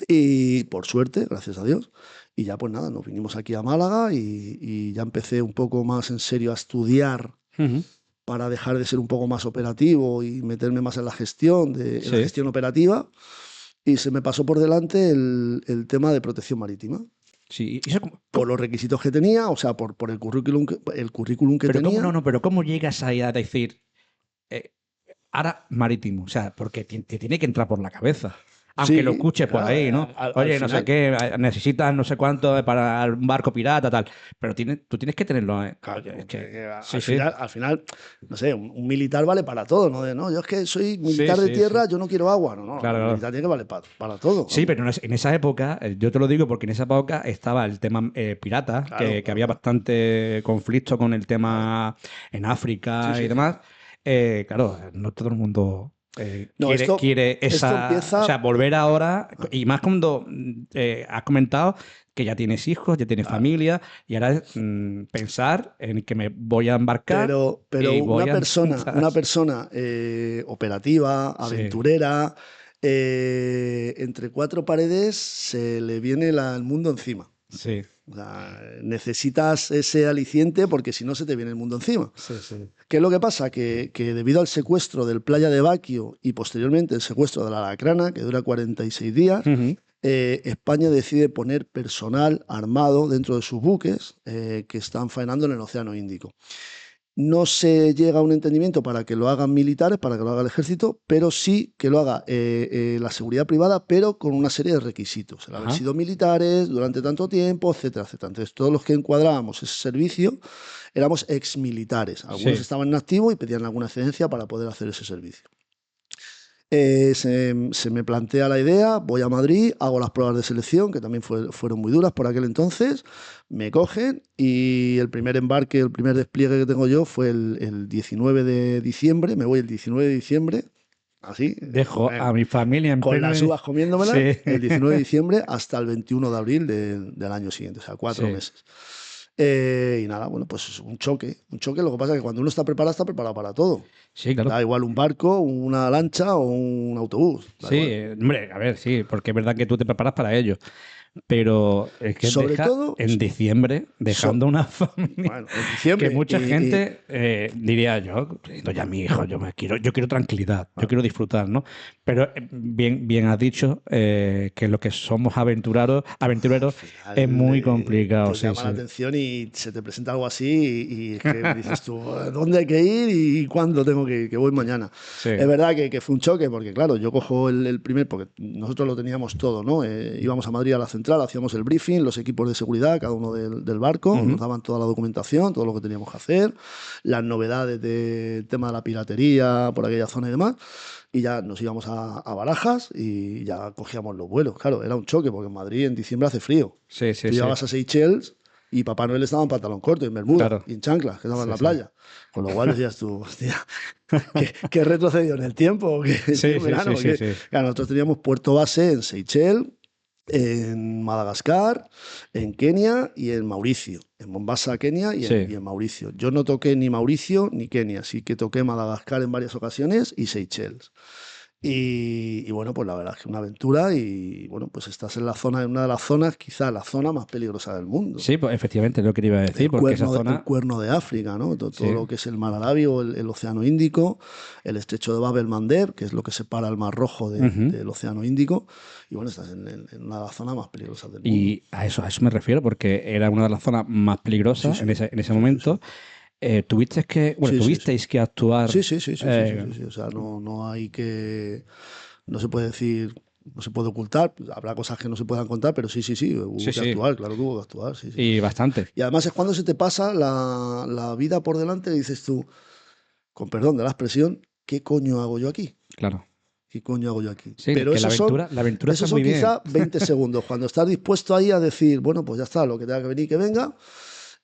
Y por suerte, gracias a Dios. Y ya pues nada, nos vinimos aquí a Málaga y ya empecé un poco más en serio a estudiar
Ujú.
para dejar de ser un poco más operativo y meterme más en la gestión, en la
Sí,
gestión operativa. Y se me pasó por delante el tema de protección marítima.
sí. ¿Y eso
Por los requisitos que tenía, o sea, por el currículum que
pero cómo
tenía.
no, no, pero cómo llegas ahí a decir, eh, ahora marítimo. O sea, porque te tiene que entrar por la cabeza. Aunque
Sí,
lo escuches por
claro,
ahí, ¿no?
al
Oye, no sé
final,
qué, necesitas no sé cuánto para un barco pirata, tal. Pero tú tienes que tenerlo, ¿eh?
claro,
Es que,
que
sí, sí.
al final, no sé, un militar vale para todo, ¿no? No, yo es que soy
Sí,
militar de
sí, sí.
tierra, yo no quiero agua. No, no,
Claro,
el
claro.
militar tiene que valer para todo,
Sí,
vamos.
pero en esa época, yo te lo digo porque en esa época estaba el tema pirata,
Claro,
que
claro,
había
claro,
bastante conflicto con el
claro.
tema en
Sí,
África y
sí, sí.
demás. Claro, no todo el mundo
No,
quiere
esto
esa, o sea,
empieza.
volver ahora, y más cuando has comentado que ya tienes hijos, ya tienes
Claro.
familia, y ahora es pensar en que me voy a embarcar
Pero
y voy a intentar.
una persona operativa,
Sí,
aventurera, entre cuatro paredes se le viene el mundo encima.
sí,
O sea, necesitas ese aliciente porque si no se te viene el mundo encima.
sí, sí.
¿Qué es lo que pasa? Que debido al secuestro del Playa de Baquio y posteriormente el secuestro de la Alacrana, que dura 46 días,
Ujú.
España decide poner personal armado dentro de sus buques que están faenando en el Océano Índico. No se llega a un entendimiento para que lo hagan militares, para que lo haga el ejército, pero sí que lo haga la seguridad privada, pero con una serie de requisitos. El haber
Ajá.
sido militares durante tanto tiempo, etcétera, etcétera. Entonces, todos los que encuadrábamos ese servicio éramos exmilitares. Algunos
Sí.
estaban en activo y pedían alguna excedencia para poder hacer ese servicio. Se me plantea la idea, voy a Madrid, hago las pruebas de selección, que también fueron muy duras por aquel entonces, me cogen y el primer embarque, el primer despliegue que tengo yo fue el 19 de diciembre, me voy el 19 de diciembre, así,
Dejo a mi familia en
con
pleno.
las uvas comiéndomelas,
Sí,
el 19 de diciembre hasta el 21 de abril del año siguiente, o sea, 4 meses. Y nada, bueno, pues es un choque, un choque. Lo que pasa es que cuando uno está preparado para todo.
sí, claro.
Da igual un barco, una lancha o un autobús, da
Sí,
igual.
hombre, a ver, sí, porque es verdad que tú te preparas para ello. Pero es que
Sobre
deja
todo,
en diciembre,
so-
dejando una familia
bueno, en
que
diciembre
mucha gente diría yo, teniendo ya mi hijo, yo quiero tranquilidad, yo quiero disfrutar, ¿no? Pero bien has dicho que lo que somos
al
aventureros es
final
muy complicado,
te
sí,
llama la
sí.
atención y se te presenta algo así y es que dices tú, ¿dónde hay que ir y cuándo tengo que ir? Que voy mañana. Es
Sí.
verdad que fue un choque porque, claro, yo cojo el primer, porque nosotros lo teníamos todo, ¿no? Íbamos a Madrid a la central, hacíamos el briefing, los equipos de seguridad, cada uno del barco, nos
Ujú.
daban toda la documentación, todo lo que teníamos que hacer, las novedades del tema de la piratería por aquella zona y demás. Y ya nos íbamos a Barajas y ya cogíamos los vuelos. Claro, era un choque porque en Madrid en diciembre hace frío.
Sí, sí,
Tú
sí.
llegabas a Seychelles y Papá Noel estaba en pantalón corto, en bermuda
Claro.
y en chanclas, que estaba en
Sí,
la
sí.
playa. Con lo cual decías tú, hostia, ¿qué retrocedió en el tiempo? ¿Qué, estoy
Sí,
en
sí,
verano?
sí, sí,
¿Qué?
sí.
Claro, nosotros teníamos puerto base en Seychelles, en Madagascar, en Kenia y en Mauricio. En Mombasa, Kenia
Sí.
y en Mauricio. Yo no toqué ni Mauricio ni Kenia, sí que toqué Madagascar en varias ocasiones y Seychelles. Y bueno, pues la verdad es que una aventura y bueno, pues estás en la zona, en una de las zonas, quizá la zona más peligrosa del mundo.
Sí, pues efectivamente es lo que te iba a decir, porque esa
El
zona,
cuerno de África, ¿no? Todo
sí.
lo que es el mar Arábigo, el Océano Índico, el estrecho de Bab el Mandeb, que es lo que separa el Mar Rojo
Ujú.
del Océano Índico. Y bueno, estás en una de las zonas más peligrosas del mundo.
Y a eso me refiero, porque era una de las zonas más
Sí,
peligrosas
sí,
en ese
sí, sí,
momento.
sí. Sí, sí, sí.
Tuvisteis que actuar.
Sí, sí, sí, sí, sí, sí, sí, sí. O sea, no hay que. No se puede decir. No se puede ocultar. Habrá cosas que no se puedan contar, pero sí, sí, sí. Hubo
Sí,
que
sí,
actuar, claro que hubo que actuar, sí, sí.
y bastante,
Y además es cuando se te pasa la vida por delante y dices tú, con perdón de la expresión, ¿qué coño hago yo aquí?
claro.
¿Qué coño hago yo aquí?
Sí,
Pero
que la aventura está
esos son
muy bien.
quizá 20 segundos, cuando estás dispuesto ahí a decir, bueno, pues ya está, lo que tenga que venir, que venga.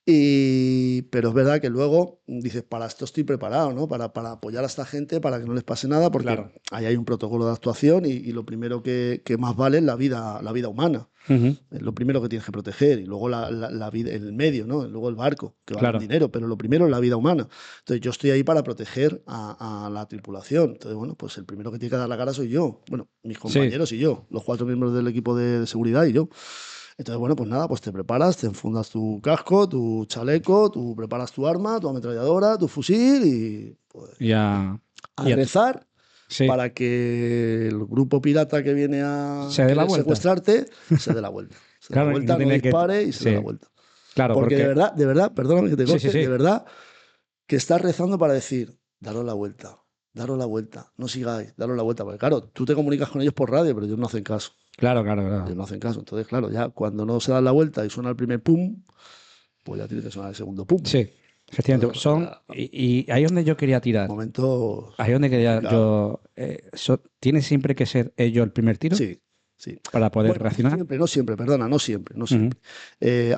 Pero es verdad que luego dices, para esto estoy preparado, ¿no? Para apoyar a esta gente, para que no les pase nada, porque
Claro.
ahí hay un protocolo de actuación y lo primero que más vale es la vida humana.
Ujú.
Es lo primero que tienes que proteger y luego la vida, el medio, ¿no? Luego el barco, que vale un
Claro,
dinero, pero lo primero es la vida humana. Entonces yo estoy ahí para proteger a la tripulación. Entonces, bueno, pues el primero que tiene que dar la cara soy yo. Bueno, mis
sí.
compañeros y yo, los 4 miembros del equipo de seguridad y yo. Entonces, bueno, pues nada, pues te preparas, te enfundas tu casco, tu chaleco, tú preparas tu arma, tu ametralladora, tu fusil y pues
Ya,
a
ya,
rezar
sí,
para que el grupo pirata que viene a
se dé la
querer
vuelta.
secuestrarte se dé la vuelta. Se dé la
Claro, y no
vuelta, no
tiene que.
dispare y se dé la
Sí,
vuelta.
claro,
Porque
porque.
de verdad, perdóname que te
Sí, sí,
corte, de
sí.
verdad que estás rezando para decir, daros la vuelta, daros la vuelta, no sigáis, daros la vuelta. Porque claro, tú te comunicas con ellos por radio, pero ellos no hacen caso.
Claro, claro, claro.
Ellos no hacen caso. Entonces, claro, ya cuando no se dan la vuelta y suena el primer pum, pues ya tiene que sonar el segundo pum.
Sí, efectivamente.
Entonces,
Y ahí es donde yo quería tirar.
momentos
Ahí es donde quería
complicados.
yo. ¿Tiene siempre que ser ellos el primer tiro
Sí, sí.
para poder
Bueno,
reaccionar?
no siempre, perdona, no siempre, no
Ujú.
siempre.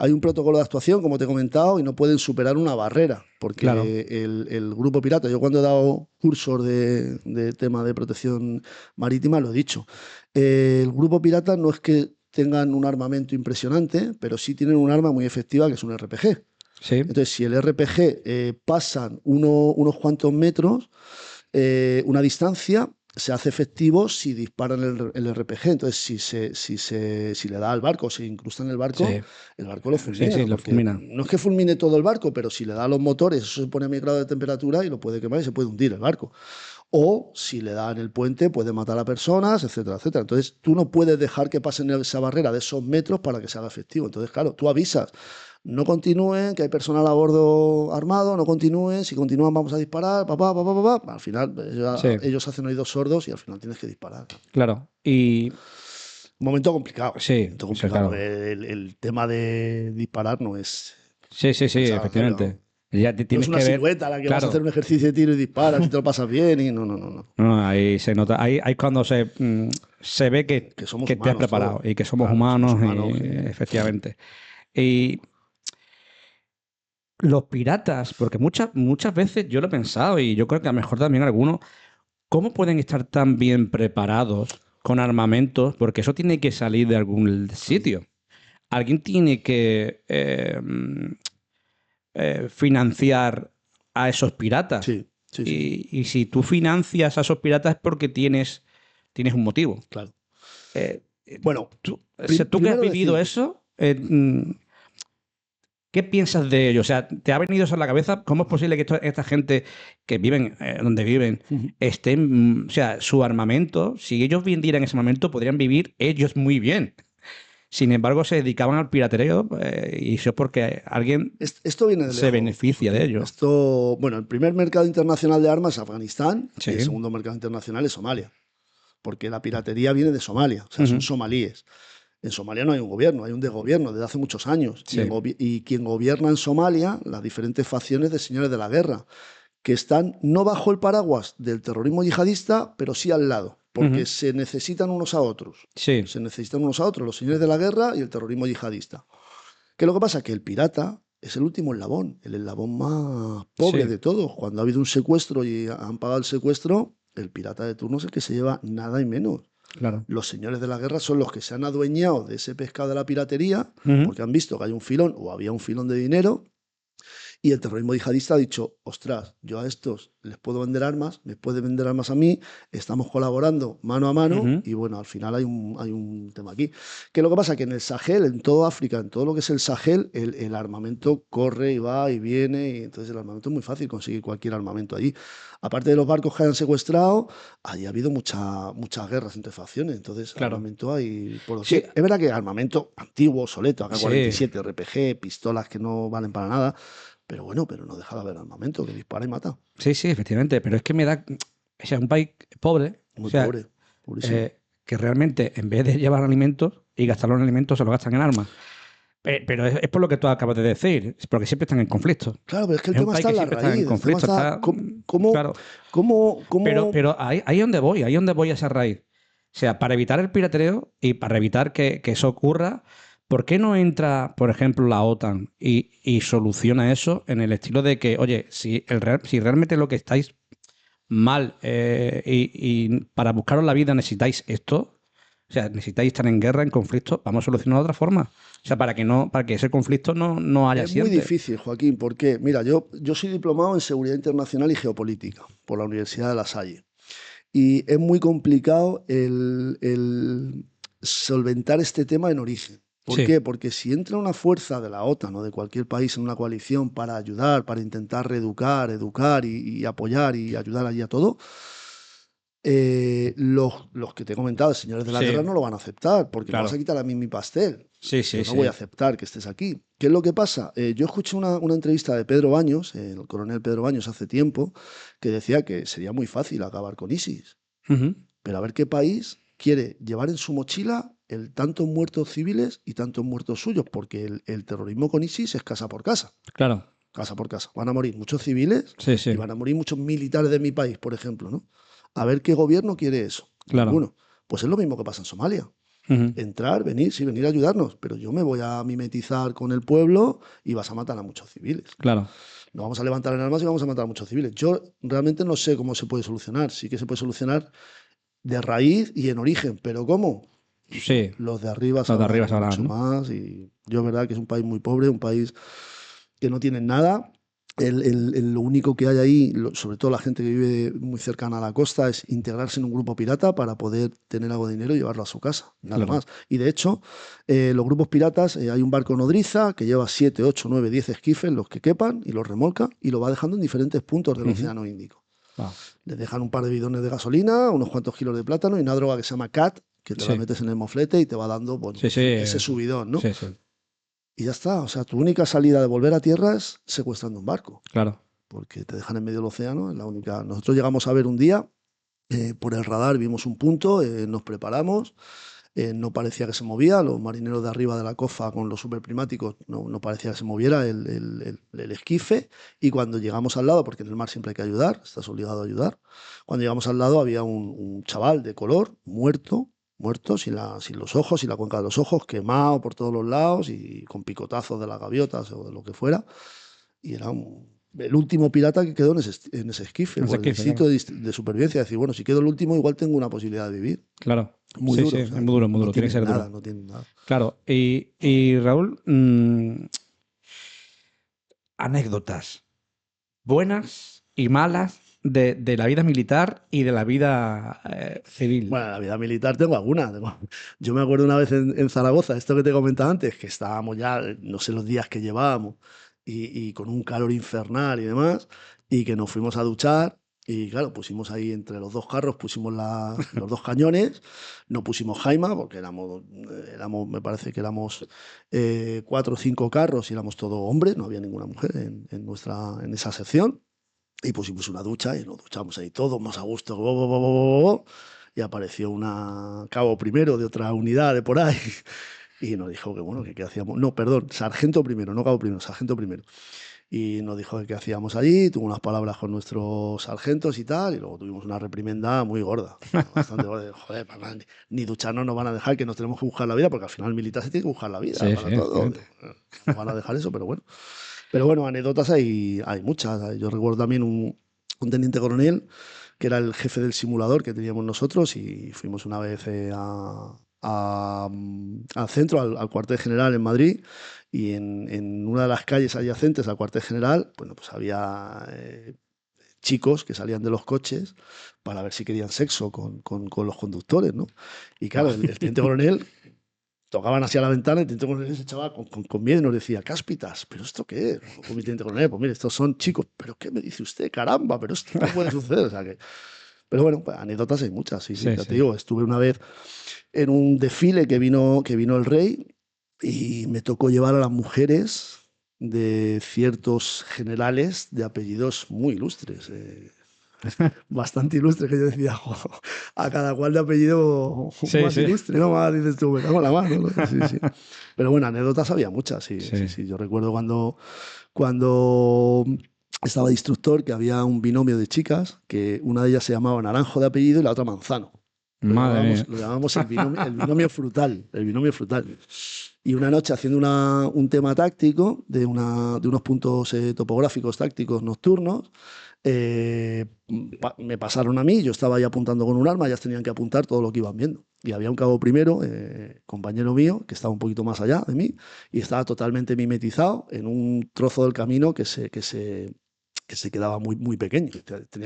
Hay un protocolo de actuación, como te he comentado, y no pueden superar una barrera, porque
Claro.
el grupo pirata, yo cuando he dado cursos de tema de protección marítima, lo he dicho, el grupo pirata no es que tengan un armamento impresionante, pero sí tienen un arma muy efectiva que es un RPG.
Sí,
Entonces, si el RPG pasan unos cuantos metros, una distancia, se hace efectivo si disparan el RPG. Entonces, si le da al barco, si incrusta en el barco lo fulmina.
sí, lo
Porque
fulmina.
no es que fulmine todo el barco, pero si le da a los motores, eso se pone a 1000 grados de temperatura y lo puede quemar y se puede hundir el barco. O si le da en el puente, puede matar a personas, etcétera, etcétera. Entonces, tú no puedes dejar que pasen esa barrera de esos metros para que se haga efectivo. Entonces, claro, tú avisas, no continúen, que hay personal a bordo armado, no continúen, si continúan vamos a disparar, papá, papá, papá. Al final,
Sí,
ellos hacen oídos sordos y al final tienes que disparar.
claro. Y
Un momento complicado.
sí,
Momento
sí,
complicado.
claro.
El tema de disparar no es,
Sí,
no es agradable,
efectivamente.
¿no?
Ya te
No es
tienes
una
que ver.
silueta a la que vas a hacer
Claro.
un ejercicio de tiro y disparas y te lo pasas bien y no, no, no, no.
No, ahí se nota. Ahí cuando se ve
Que somos
que te has
humanos
preparado
todos.
y que somos
Claro, somos
humanos,
humanos
y,
que...
efectivamente. Y los piratas, porque muchas veces yo lo he pensado y yo creo que a lo mejor también algunos, ¿cómo pueden estar tan bien preparados con armamentos? Porque eso tiene que salir de algún sitio. Alguien tiene que financiar a esos piratas.
Sí, sí, sí, sí,
Y si tú financias a esos piratas es porque tienes un motivo.
claro.
Eh,
Bueno,
o sea, tú que has
primero
vivido
decir,
eso, ¿qué piensas de ello? O sea, ¿te ha venido eso a la cabeza? ¿Cómo es posible que esta gente que viven donde viven estén, o sea, su armamento, si ellos vendieran ese armamento, podrían vivir ellos muy bien? Sin embargo, se dedicaban al piratería y eso es porque alguien
esto viene de
se
lejos,
beneficia de
Joaquín.
ello.
Esto, bueno, el primer mercado internacional de armas es Afganistán y el
Sí.
segundo mercado internacional es Somalia, porque la piratería viene de Somalia, o sea, son
Ujú.
somalíes. En Somalia no hay un gobierno, hay un desgobierno desde hace muchos años.
Sí.
Y quien gobierna en Somalia, las diferentes facciones de señores de la guerra, que están no bajo el paraguas del terrorismo yihadista, pero sí al lado, porque
Ujú.
se necesitan unos a otros.
Sí.
Se necesitan unos a otros, los señores de la guerra y el terrorismo yihadista. ¿Qué es lo que pasa? Que el pirata es el último eslabón, el eslabón más pobre
Sí.
de todos. Cuando ha habido un secuestro y han pagado el secuestro, el pirata de turno es el que se lleva nada y menos.
Claro.
Los señores de la guerra son los que se han adueñado de ese pescado de la piratería
Ujú.
porque han visto que hay un filón o había un filón de dinero y el terrorismo yihadista ha dicho, ostras, yo a estos les puedo vender armas, me puede vender armas a mí, estamos colaborando mano a mano
Ujú.
y bueno, al final hay un tema aquí. ¿Qué es lo que pasa? Que en el Sahel, en toda África, en todo lo que es el Sahel, el armamento corre y va y viene y entonces el armamento es muy fácil conseguir cualquier armamento allí. Aparte de los barcos que hayan secuestrado, allí ha habido muchas guerras entre facciones, entonces
Claro.
armamento hay por
Sí.
doquier. Es verdad que armamento antiguo, obsoleto,
Sí.
AK-47, RPG, pistolas que no valen para nada, pero bueno, pero no deja de haber armamento que dispara y mata.
Sí, efectivamente. Pero es que me da. O sea, un país pobre, o
Muy
sea,
pobre, pobrísimo.
que realmente en vez de llevar alimentos y gastarlo en alimentos, se lo gastan en armas. Pero es por lo que tú acabas de decir, es porque siempre están en conflicto.
Claro, pero es que el
Es un
tema
país
está
que
en la
siempre está en
raíz. El tema
conflicto.
está.
Claro.
¿Cómo?
Pero ahí es donde voy a esa raíz. O sea, para evitar el piratereo y para evitar que eso ocurra, ¿por qué no entra, por ejemplo, la OTAN y soluciona eso en el estilo de que, oye, si realmente lo que estáis mal y para buscaros la vida necesitáis esto, o sea, necesitáis estar en guerra, en conflicto, vamos a solucionarlo de otra forma. O sea, para que ese conflicto no haya
Es muy
siempre.
difícil, Joaquín, porque, mira, yo soy diplomado en Seguridad Internacional y Geopolítica por la Universidad de La Salle. Y es muy complicado el solventar este tema en origen. ¿Por
Sí.
qué? Porque si entra una fuerza de la OTAN o de cualquier país en una coalición para ayudar, para intentar reeducar, educar y apoyar y ayudar allí a todo, los que te he comentado, señores de la guerra, no lo van a aceptar, porque me vas a quitar a mí mi pastel.
Sí,
Yo no voy a aceptar que estés aquí. ¿Qué es lo que pasa? Yo escuché una entrevista de Pedro Baños, el coronel Pedro Baños, hace tiempo, que decía que sería muy fácil acabar con ISIS. Pero a ver qué país quiere llevar en su mochila tantos muertos civiles y tantos muertos suyos, porque el terrorismo con ISIS es casa por casa.
Claro.
Casa por casa. Van a morir muchos civiles y van a morir muchos militares de mi país, por ejemplo, ¿no? A ver qué gobierno quiere eso.
Claro.
Ninguno. Pues es lo mismo que pasa en Somalia. Entrar, venir, sí, venir a ayudarnos, pero yo me voy a mimetizar con el pueblo y vas a matar a muchos civiles.
Claro.
Nos vamos a levantar en armas y vamos a matar a muchos civiles. Yo realmente no sé cómo se puede solucionar. Sí que se puede solucionar de raíz y en origen, pero ¿cómo?
Sí.
Los de arriba sabrán mucho más. Y yo, es verdad que es un país muy pobre, un país que no tiene nada. Lo único que hay ahí, sobre todo la gente que vive muy cercana a la costa, es integrarse en un grupo pirata para poder tener algo de dinero y llevarlo a su casa, nada más. Y de hecho, los grupos piratas, hay un barco nodriza que lleva 7, 8, 9, 10 esquifes, los que quepan, y los remolca y lo va dejando en diferentes puntos del Océano Índico. Les dejan un par de bidones de gasolina, unos cuantos kilos de plátano y una droga que se llama CAT, que te la metes en el moflete y te va dando ese subidón, ¿no? Y ya está. O sea, tu única salida de volver a tierra es secuestrando un barco.
Claro.
Porque te dejan en medio del océano, es la única. Nosotros llegamos a ver un día, por el radar vimos un punto, nos preparamos, no parecía que se movía, los marineros de arriba de la cofa con los superprimáticos no parecía que se moviera el esquife, y cuando llegamos al lado, porque en el mar siempre hay que ayudar, estás obligado a ayudar, cuando llegamos al lado había un chaval de color, muerto, sin los ojos, sin la cuenca de los ojos, quemado por todos los lados y con picotazos de las gaviotas o de lo que fuera. Y era el último pirata que quedó en ese esquife, por el instinto de supervivencia. Decir, bueno, si quedo el último, igual tengo una posibilidad de vivir.
Claro.
Muy duro.
Sí, es muy duro, muy duro. Tiene que ser duro.
No tiene nada.
Claro. Y Raúl, anécdotas buenas y malas de la vida militar y de la vida civil.
Bueno, la vida militar tengo alguna. Yo me acuerdo una vez en Zaragoza, esto que te comentaba antes, que estábamos ya, no sé los días que llevábamos, y con un calor infernal y demás, y que nos fuimos a duchar. Y claro, pusimos ahí entre los dos carros, pusimos los dos cañones, no pusimos jaima, porque me parece que éramos 4 o 5 carros y éramos todos hombres, no había ninguna mujer en esa sección. Y pusimos una ducha y nos duchamos ahí todos más a gusto. Y apareció una cabo primero de otra unidad de por ahí y nos dijo que bueno, que qué hacíamos. No, perdón, sargento primero, no cabo primero, sargento primero. Y nos dijo que qué hacíamos allí, tuvo unas palabras con nuestros sargentos y tal, y luego tuvimos una reprimenda muy gorda, bastante gorda. Joder, ni ducharnos nos van a dejar, que nos tenemos que buscar la vida, porque al final el militar se tiene que buscar la vida para todo. No van a dejar eso, pero bueno. Pero bueno, anécdotas hay muchas. Yo recuerdo también un teniente coronel que era el jefe del simulador que teníamos nosotros, y fuimos una vez al centro, al cuartel general en Madrid, y en una de las calles adyacentes al cuartel general, bueno, pues había chicos que salían de los coches para ver si querían sexo con los conductores, ¿no? Y claro, el teniente coronel tocaban hacia la ventana y el teniente coronel se echaba con miedo y nos decía, cáspitas, ¿pero esto qué es? Pues mi teniente coronel, pues mire, estos son chicos. ¿Pero qué me dice usted? Caramba, pero esto no puede suceder. O sea que... Pero bueno, pues, anécdotas hay muchas, sí. Ya te digo, estuve una vez en un desfile que vino el rey y me tocó llevar a las mujeres de ciertos generales de apellidos muy ilustres. Bastante ilustre, que yo decía, a cada cual de apellido más ilustre, ¿no? Más dices tú, me cago en la mano, ¿no? Sí. Pero bueno, anécdotas había muchas, sí. Yo recuerdo cuando estaba de instructor, que había un binomio de chicas, que una de ellas se llamaba Naranjo de apellido y la otra Manzano. Lo llamábamos el binomio frutal, Y una noche, haciendo un tema táctico de unos puntos topográficos tácticos nocturnos, me pasaron a mí, yo estaba ahí apuntando con un arma, ellas tenían que apuntar todo lo que iban viendo. Y había un cabo primero, compañero mío, que estaba un poquito más allá de mí, y estaba totalmente mimetizado en un trozo del camino que se quedaba muy, muy pequeño.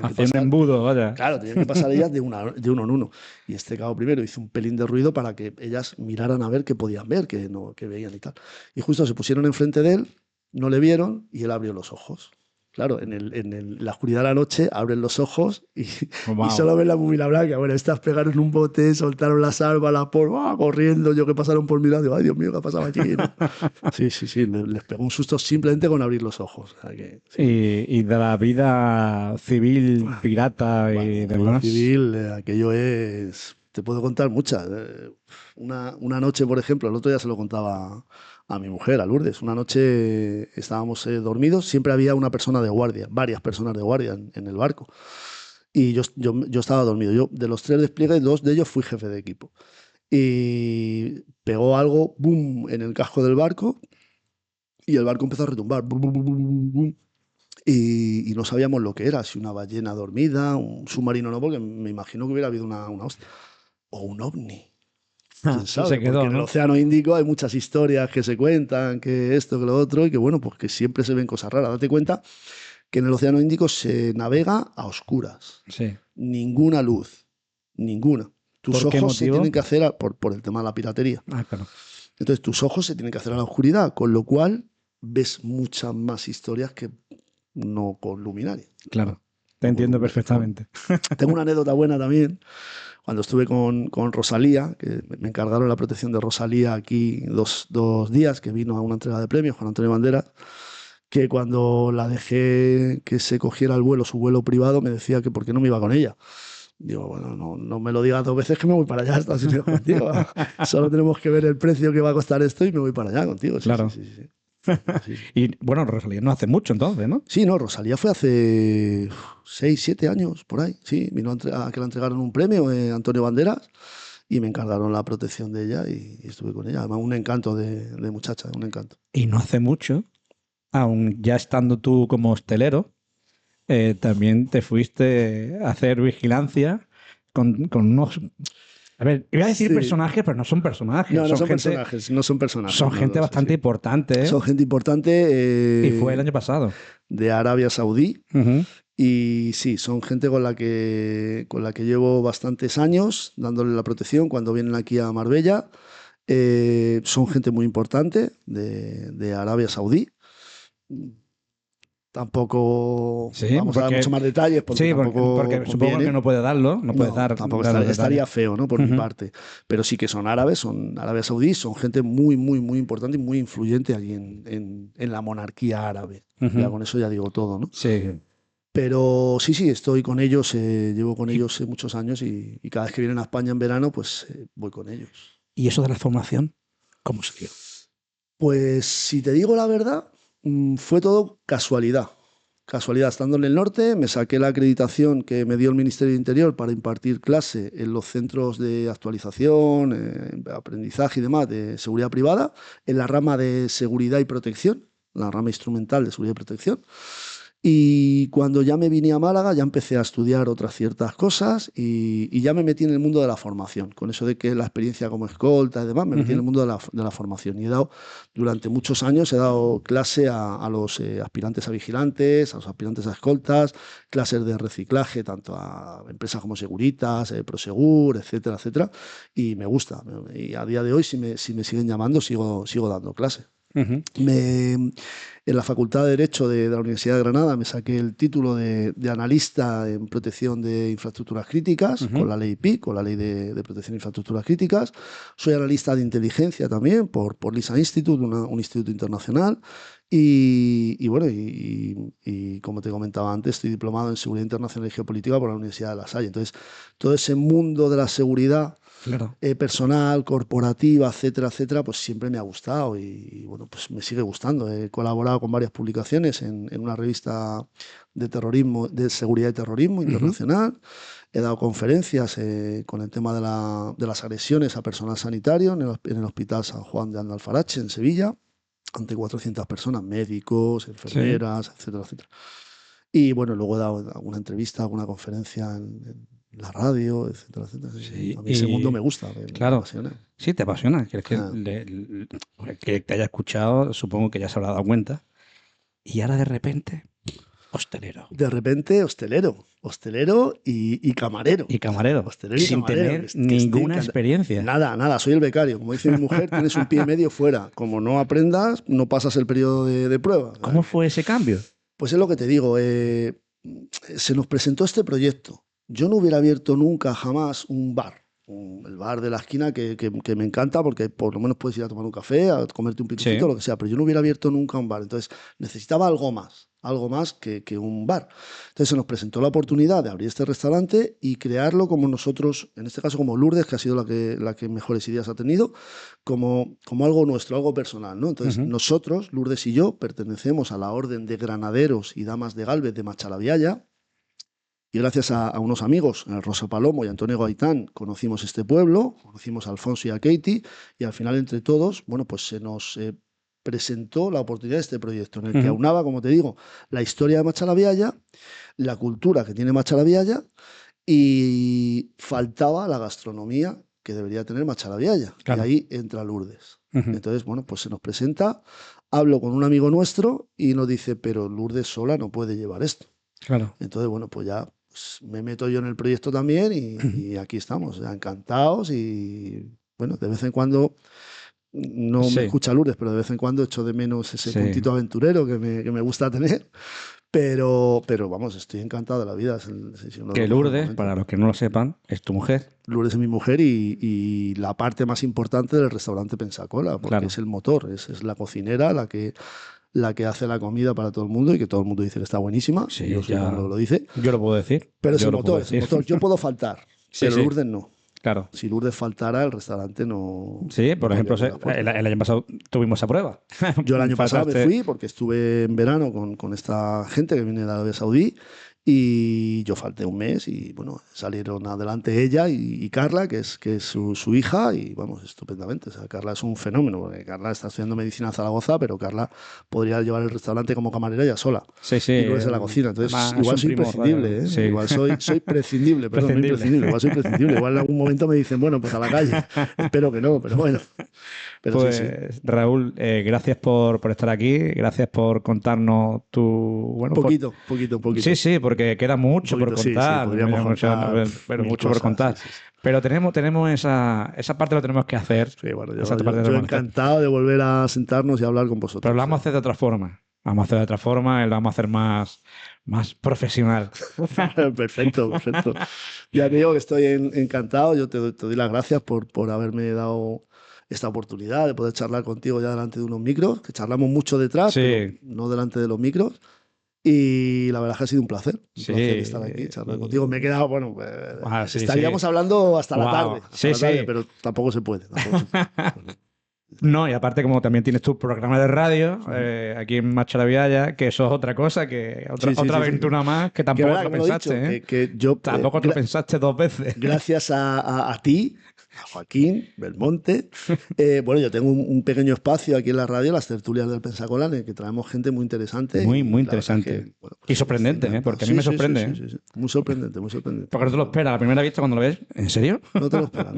Hacía un embudo, vaya.
Claro, tenían que pasar ellas de uno en uno. Y este cabo primero hizo un pelín de ruido para que ellas miraran a ver qué podían ver, que veían y tal. Y justo se pusieron enfrente de él, no le vieron y él abrió los ojos. Claro, la oscuridad de la noche abren los ojos y
Wow.
solo ven la pupila blanca. Bueno, estas pegaron un bote, soltaron las armas, la polva, corriendo. Yo que pasaron por mi lado, digo, ay Dios mío, ¿qué ha pasado aquí? ¿No? Sí, les pegó un susto simplemente con abrir los ojos. O sea que, sí.
Y de la vida civil, pirata
Bueno,
y
la
demás.
civil, aquello es... Te puedo contar muchas. Una noche, por ejemplo, el otro día se lo contaba a mi mujer, a Lourdes. Una noche estábamos dormidos, siempre había una persona de guardia, varias personas de guardia en el barco. Y yo estaba dormido. Yo, de los 3 despliegues, 2 de ellos fui jefe de equipo. Y pegó algo, boom, en el casco del barco y el barco empezó a retumbar. Bum, bum, bum, bum, bum. Y no sabíamos lo que era, si una ballena dormida, un submarino no, porque me imagino que hubiera habido una hostia. O un ovni. ¿Quién sabe?
Se quedó,
porque en el
¿no?
Océano Índico hay muchas historias que se cuentan, que esto, que lo otro, y que bueno, pues que siempre se ven cosas raras. Date cuenta que en el Océano Índico se navega a oscuras.
Sí.
Ninguna luz. Ninguna. Tus
¿Por qué
ojos se
motivo?
tienen que hacer por el tema de la piratería.
Ah, claro.
Entonces tus ojos se tienen que hacer a la oscuridad, con lo cual ves muchas más historias que no con luminaria.
Claro. Te entiendo perfectamente.
Tengo una anécdota buena también. Cuando estuve con Rosalía, que me encargaron la protección de Rosalía aquí dos días, que vino a una entrega de premios con Antonio Banderas, que cuando la dejé que se cogiera el vuelo, su vuelo privado, me decía que por qué no me iba con ella. Digo, bueno, no me lo digas 2 veces que me voy para allá a Estados Unidos contigo. Solo tenemos que ver el precio que va a costar esto y me voy para allá contigo. Sí,
Claro.
sí. Sí.
Y bueno, Rosalía no hace mucho entonces, ¿no?
Sí, no, Rosalía fue hace 6, 7 años, por ahí. Sí, vino a que le entregaron un premio, Antonio Banderas, y me encargaron la protección de ella y estuve con ella. Además, un encanto de muchacha, un encanto.
Y no hace mucho, aún ya estando tú como hostelero, también te fuiste a hacer vigilancia con unos... A ver, iba a decir
Sí.
personajes, pero no son personajes.
No, no son
gente,
personajes, no son personajes.
Son
no,
gente
no,
bastante
sí.
importante.
Son gente importante.
Y fue el año pasado.
De Arabia Saudí.
Uh-huh.
Y sí, son gente con la que llevo bastantes años dándole la protección cuando vienen aquí a Marbella. Son gente muy importante de Arabia Saudí. Tampoco
Sí,
vamos a dar mucho más detalles porque
sí,
tampoco
porque supongo
conviene.
que no puede darlo, no puede dar.
Tampoco
dar los
estaría
detalles.
feo, ¿no? Por mi parte. Pero sí que son árabes, son Arabia Saudí, son gente muy, muy, muy importante y muy influyente allí en la monarquía árabe. Ya con eso ya digo todo, ¿no?
Sí.
Pero sí, estoy con ellos, llevo con ellos muchos años y cada vez que vienen a España en verano, pues voy con ellos.
¿Y eso de la formación? ¿Cómo se dio?
Pues si te digo la verdad, fue todo casualidad. Casualidad, estando en el norte, me saqué la acreditación que me dio el Ministerio de Interior para impartir clase en los centros de actualización, aprendizaje y demás de seguridad privada, en la rama de seguridad y protección, la rama instrumental de seguridad y protección. Y cuando ya me vine a Málaga, ya empecé a estudiar otras ciertas cosas y ya me metí en el mundo de la formación. Con eso de que la experiencia como escolta y demás, me metí en el mundo de la formación. Y durante muchos años, he dado clase a los aspirantes a vigilantes, a los aspirantes a escoltas, clases de reciclaje, tanto a empresas como Seguritas, Prosegur, etcétera, etcétera. Y me gusta. Y a día de hoy, si me siguen llamando, sigo dando clase. En la Facultad de Derecho de la Universidad de Granada me saqué el título de analista en protección de infraestructuras críticas con la ley PIC, con la ley de protección de infraestructuras críticas. Soy analista de inteligencia también por LISA Institute, un instituto internacional. Y bueno, y como te comentaba antes, estoy diplomado en Seguridad Internacional y Geopolítica por la Universidad de La Salle. Entonces, todo ese mundo de la seguridad personal, corporativa, etcétera, etcétera, pues siempre me ha gustado y bueno, pues me sigue gustando. He colaborado con varias publicaciones en una revista de terrorismo, de seguridad y terrorismo internacional. He dado conferencias con el tema de las agresiones a personal sanitario en el Hospital San Juan de Andalfarache, en Sevilla, ante 400 personas, médicos, enfermeras, etcétera, etcétera. Y bueno, luego he dado alguna entrevista, alguna conferencia en la radio, etcétera, etcétera. Sí, a mí ese mundo me gusta, me apasiona.
Sí, te apasiona. Que te haya escuchado, supongo que ya se habrá dado cuenta. Y ahora de repente, hostelero.
De repente, hostelero y camarero.
Y camarero.
Hostelero y
sin
camarero,
tener ninguna experiencia.
Nada, soy el becario. Como dice mi mujer, tienes un pie y medio fuera. Como no aprendas, no pasas el periodo de prueba.
¿Cómo fue ese cambio?
Pues es lo que te digo, se nos presentó este proyecto. Yo no hubiera abierto nunca, jamás, un bar. El bar de la esquina que me encanta porque por lo menos puedes ir a tomar un café, a comerte un pitucito,
Sí.
lo que sea, pero yo no hubiera abierto nunca un bar. Entonces necesitaba algo más que un bar. Entonces se nos presentó la oportunidad de abrir este restaurante y crearlo como nosotros, en este caso como Lourdes, que ha sido la que mejores ideas ha tenido, como algo nuestro, algo personal, ¿no? Entonces nosotros, Lourdes y yo, pertenecemos a la Orden de Granaderos y Damas de Gálvez de Machalavialla. Y gracias a unos amigos, a Rosa Palomo y Antonio Gaitán, conocimos este pueblo, conocimos a Alfonso y a Katie, y al final entre todos, bueno, pues se nos presentó la oportunidad de este proyecto, en el que aunaba, como te digo, la historia de Machalavialla, la cultura que tiene Machalavialla, y faltaba la gastronomía que debería tener Machalavialla.
Claro.
Y ahí entra Lourdes. Entonces, bueno, pues se nos presenta, hablo con un amigo nuestro y nos dice, pero Lourdes sola no puede llevar esto.
Claro.
Entonces, bueno, pues ya me meto yo en el proyecto también y aquí estamos, ya encantados y, bueno, de vez en cuando no
Sí.
me escucha Lourdes, pero de vez en cuando echo de menos ese
Sí.
puntito aventurero que me gusta tener. Pero vamos, estoy encantado de la vida. Es uno de
Que
los mejores
Lourdes,
momentos.
para los que no lo sepan, es tu mujer.
Lourdes es mi mujer y la parte más importante del restaurante Pensacola, porque
Claro.
es el motor, es la cocinera la que hace la comida para todo el mundo y que todo el mundo dice que está buenísima.
Sí,
Yo soy
ya.
cuando lo dice.
Yo lo puedo decir.
Pero es
Yo
el
lo puedo
motor, es el
decir.
motor. Yo puedo faltar,
Sí,
pero
sí.
Lourdes no.
Claro.
Si Lourdes faltara, el restaurante no.
Sí, por
no
ejemplo,
podría abrir las puertas.
el año pasado tuvimos esa prueba.
Yo el año pasado me
Faltaste-
fui porque estuve en verano con esta gente que viene de Arabia Saudí y yo falté un mes y bueno, salieron adelante ella y Carla, que es su hija y vamos, estupendamente. O sea, Carla es un fenómeno porque Carla está estudiando medicina en Zaragoza, pero Carla podría llevar el restaurante como camarera ella sola.
Sí, sí.
Y Lourdes en la cocina. Entonces,
Además,
igual
es un
soy
primo,
imprescindible, ¿eh?
sí.
Igual soy prescindible, perdón, no
Prescindible.
imprescindible. Igual soy prescindible. Igual en algún momento me dicen, bueno, pues a la calle. Espero que no, pero bueno. Pero
Pues,
sí.
Raúl, gracias por estar aquí, gracias por contarnos tu... Bueno,
Poquito.
Sí, sí, porque queda mucho por
Poquito, sí,
contar,
podríamos contar
pero
mil
mucho por
cosas,
contar.
sí.
Pero tenemos esa parte lo tenemos que hacer.
Sí, bueno,
Esa parte lo
yo
tenemos que hacer.
encantado de volver a sentarnos y hablar con vosotros.
Pero lo vamos a hacer de otra forma. Vamos a hacer de otra forma y lo vamos a hacer más profesional.
Perfecto. Ya te digo que estoy encantado. Yo te doy las gracias por haberme dado esta oportunidad de poder charlar contigo ya delante de unos micros, que charlamos mucho detrás,
Sí.
pero no delante de los micros. Y la verdad es que ha sido un placer. Un
Sí.
placer estar aquí, charlar contigo. Me he quedado, bueno,
Sí,
estaríamos
sí.
hablando hasta la
Wow.
tarde.
Sí, sí.
Pero tampoco se puede.
No, y aparte como también tienes tu programa de radio aquí en Machalavialla, que eso es otra cosa, que otra
Sí.
aventura más que
Que
tampoco
verdad
te
que
lo
me lo he
pensaste,
dicho,
¿eh?
que yo
Tampoco te lo pensaste dos veces.
gracias a ti, a Joaquín Belmonte. Bueno, yo tengo un pequeño espacio aquí en la radio, las tertulias del Pensacola, en el que traemos gente muy interesante.
Muy
y la verdad
interesante.
es que, bueno,
Y sorprendente,
encanta.
porque a mí me sorprende.
Sí. Muy sorprendente.
Porque no te lo esperas, a la primera vista cuando lo ves, ¿en serio?
No te lo esperas.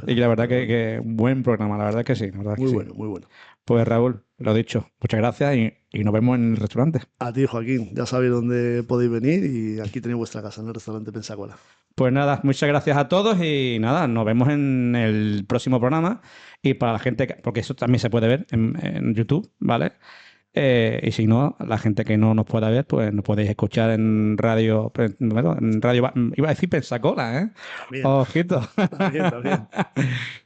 Y la verdad que un buen programa, la verdad que sí. La verdad que
Muy
sí.
bueno, muy bueno.
Pues Raúl, lo dicho, muchas gracias y nos vemos en el restaurante.
A ti, Joaquín, ya sabéis dónde podéis venir y aquí tenéis vuestra casa, en el restaurante Pensacola.
Pues nada, muchas gracias a todos y nada, nos vemos en el próximo programa. Y para la gente, porque eso también se puede ver en YouTube, ¿vale? Y si no, la gente que no nos pueda ver, pues nos podéis escuchar en radio, iba a decir Pensacola, ¿eh?
También.
Ojito.
También.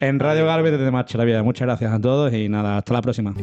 En Radio Galvez desde Machalavialla. Muchas gracias a todos y nada, hasta la próxima.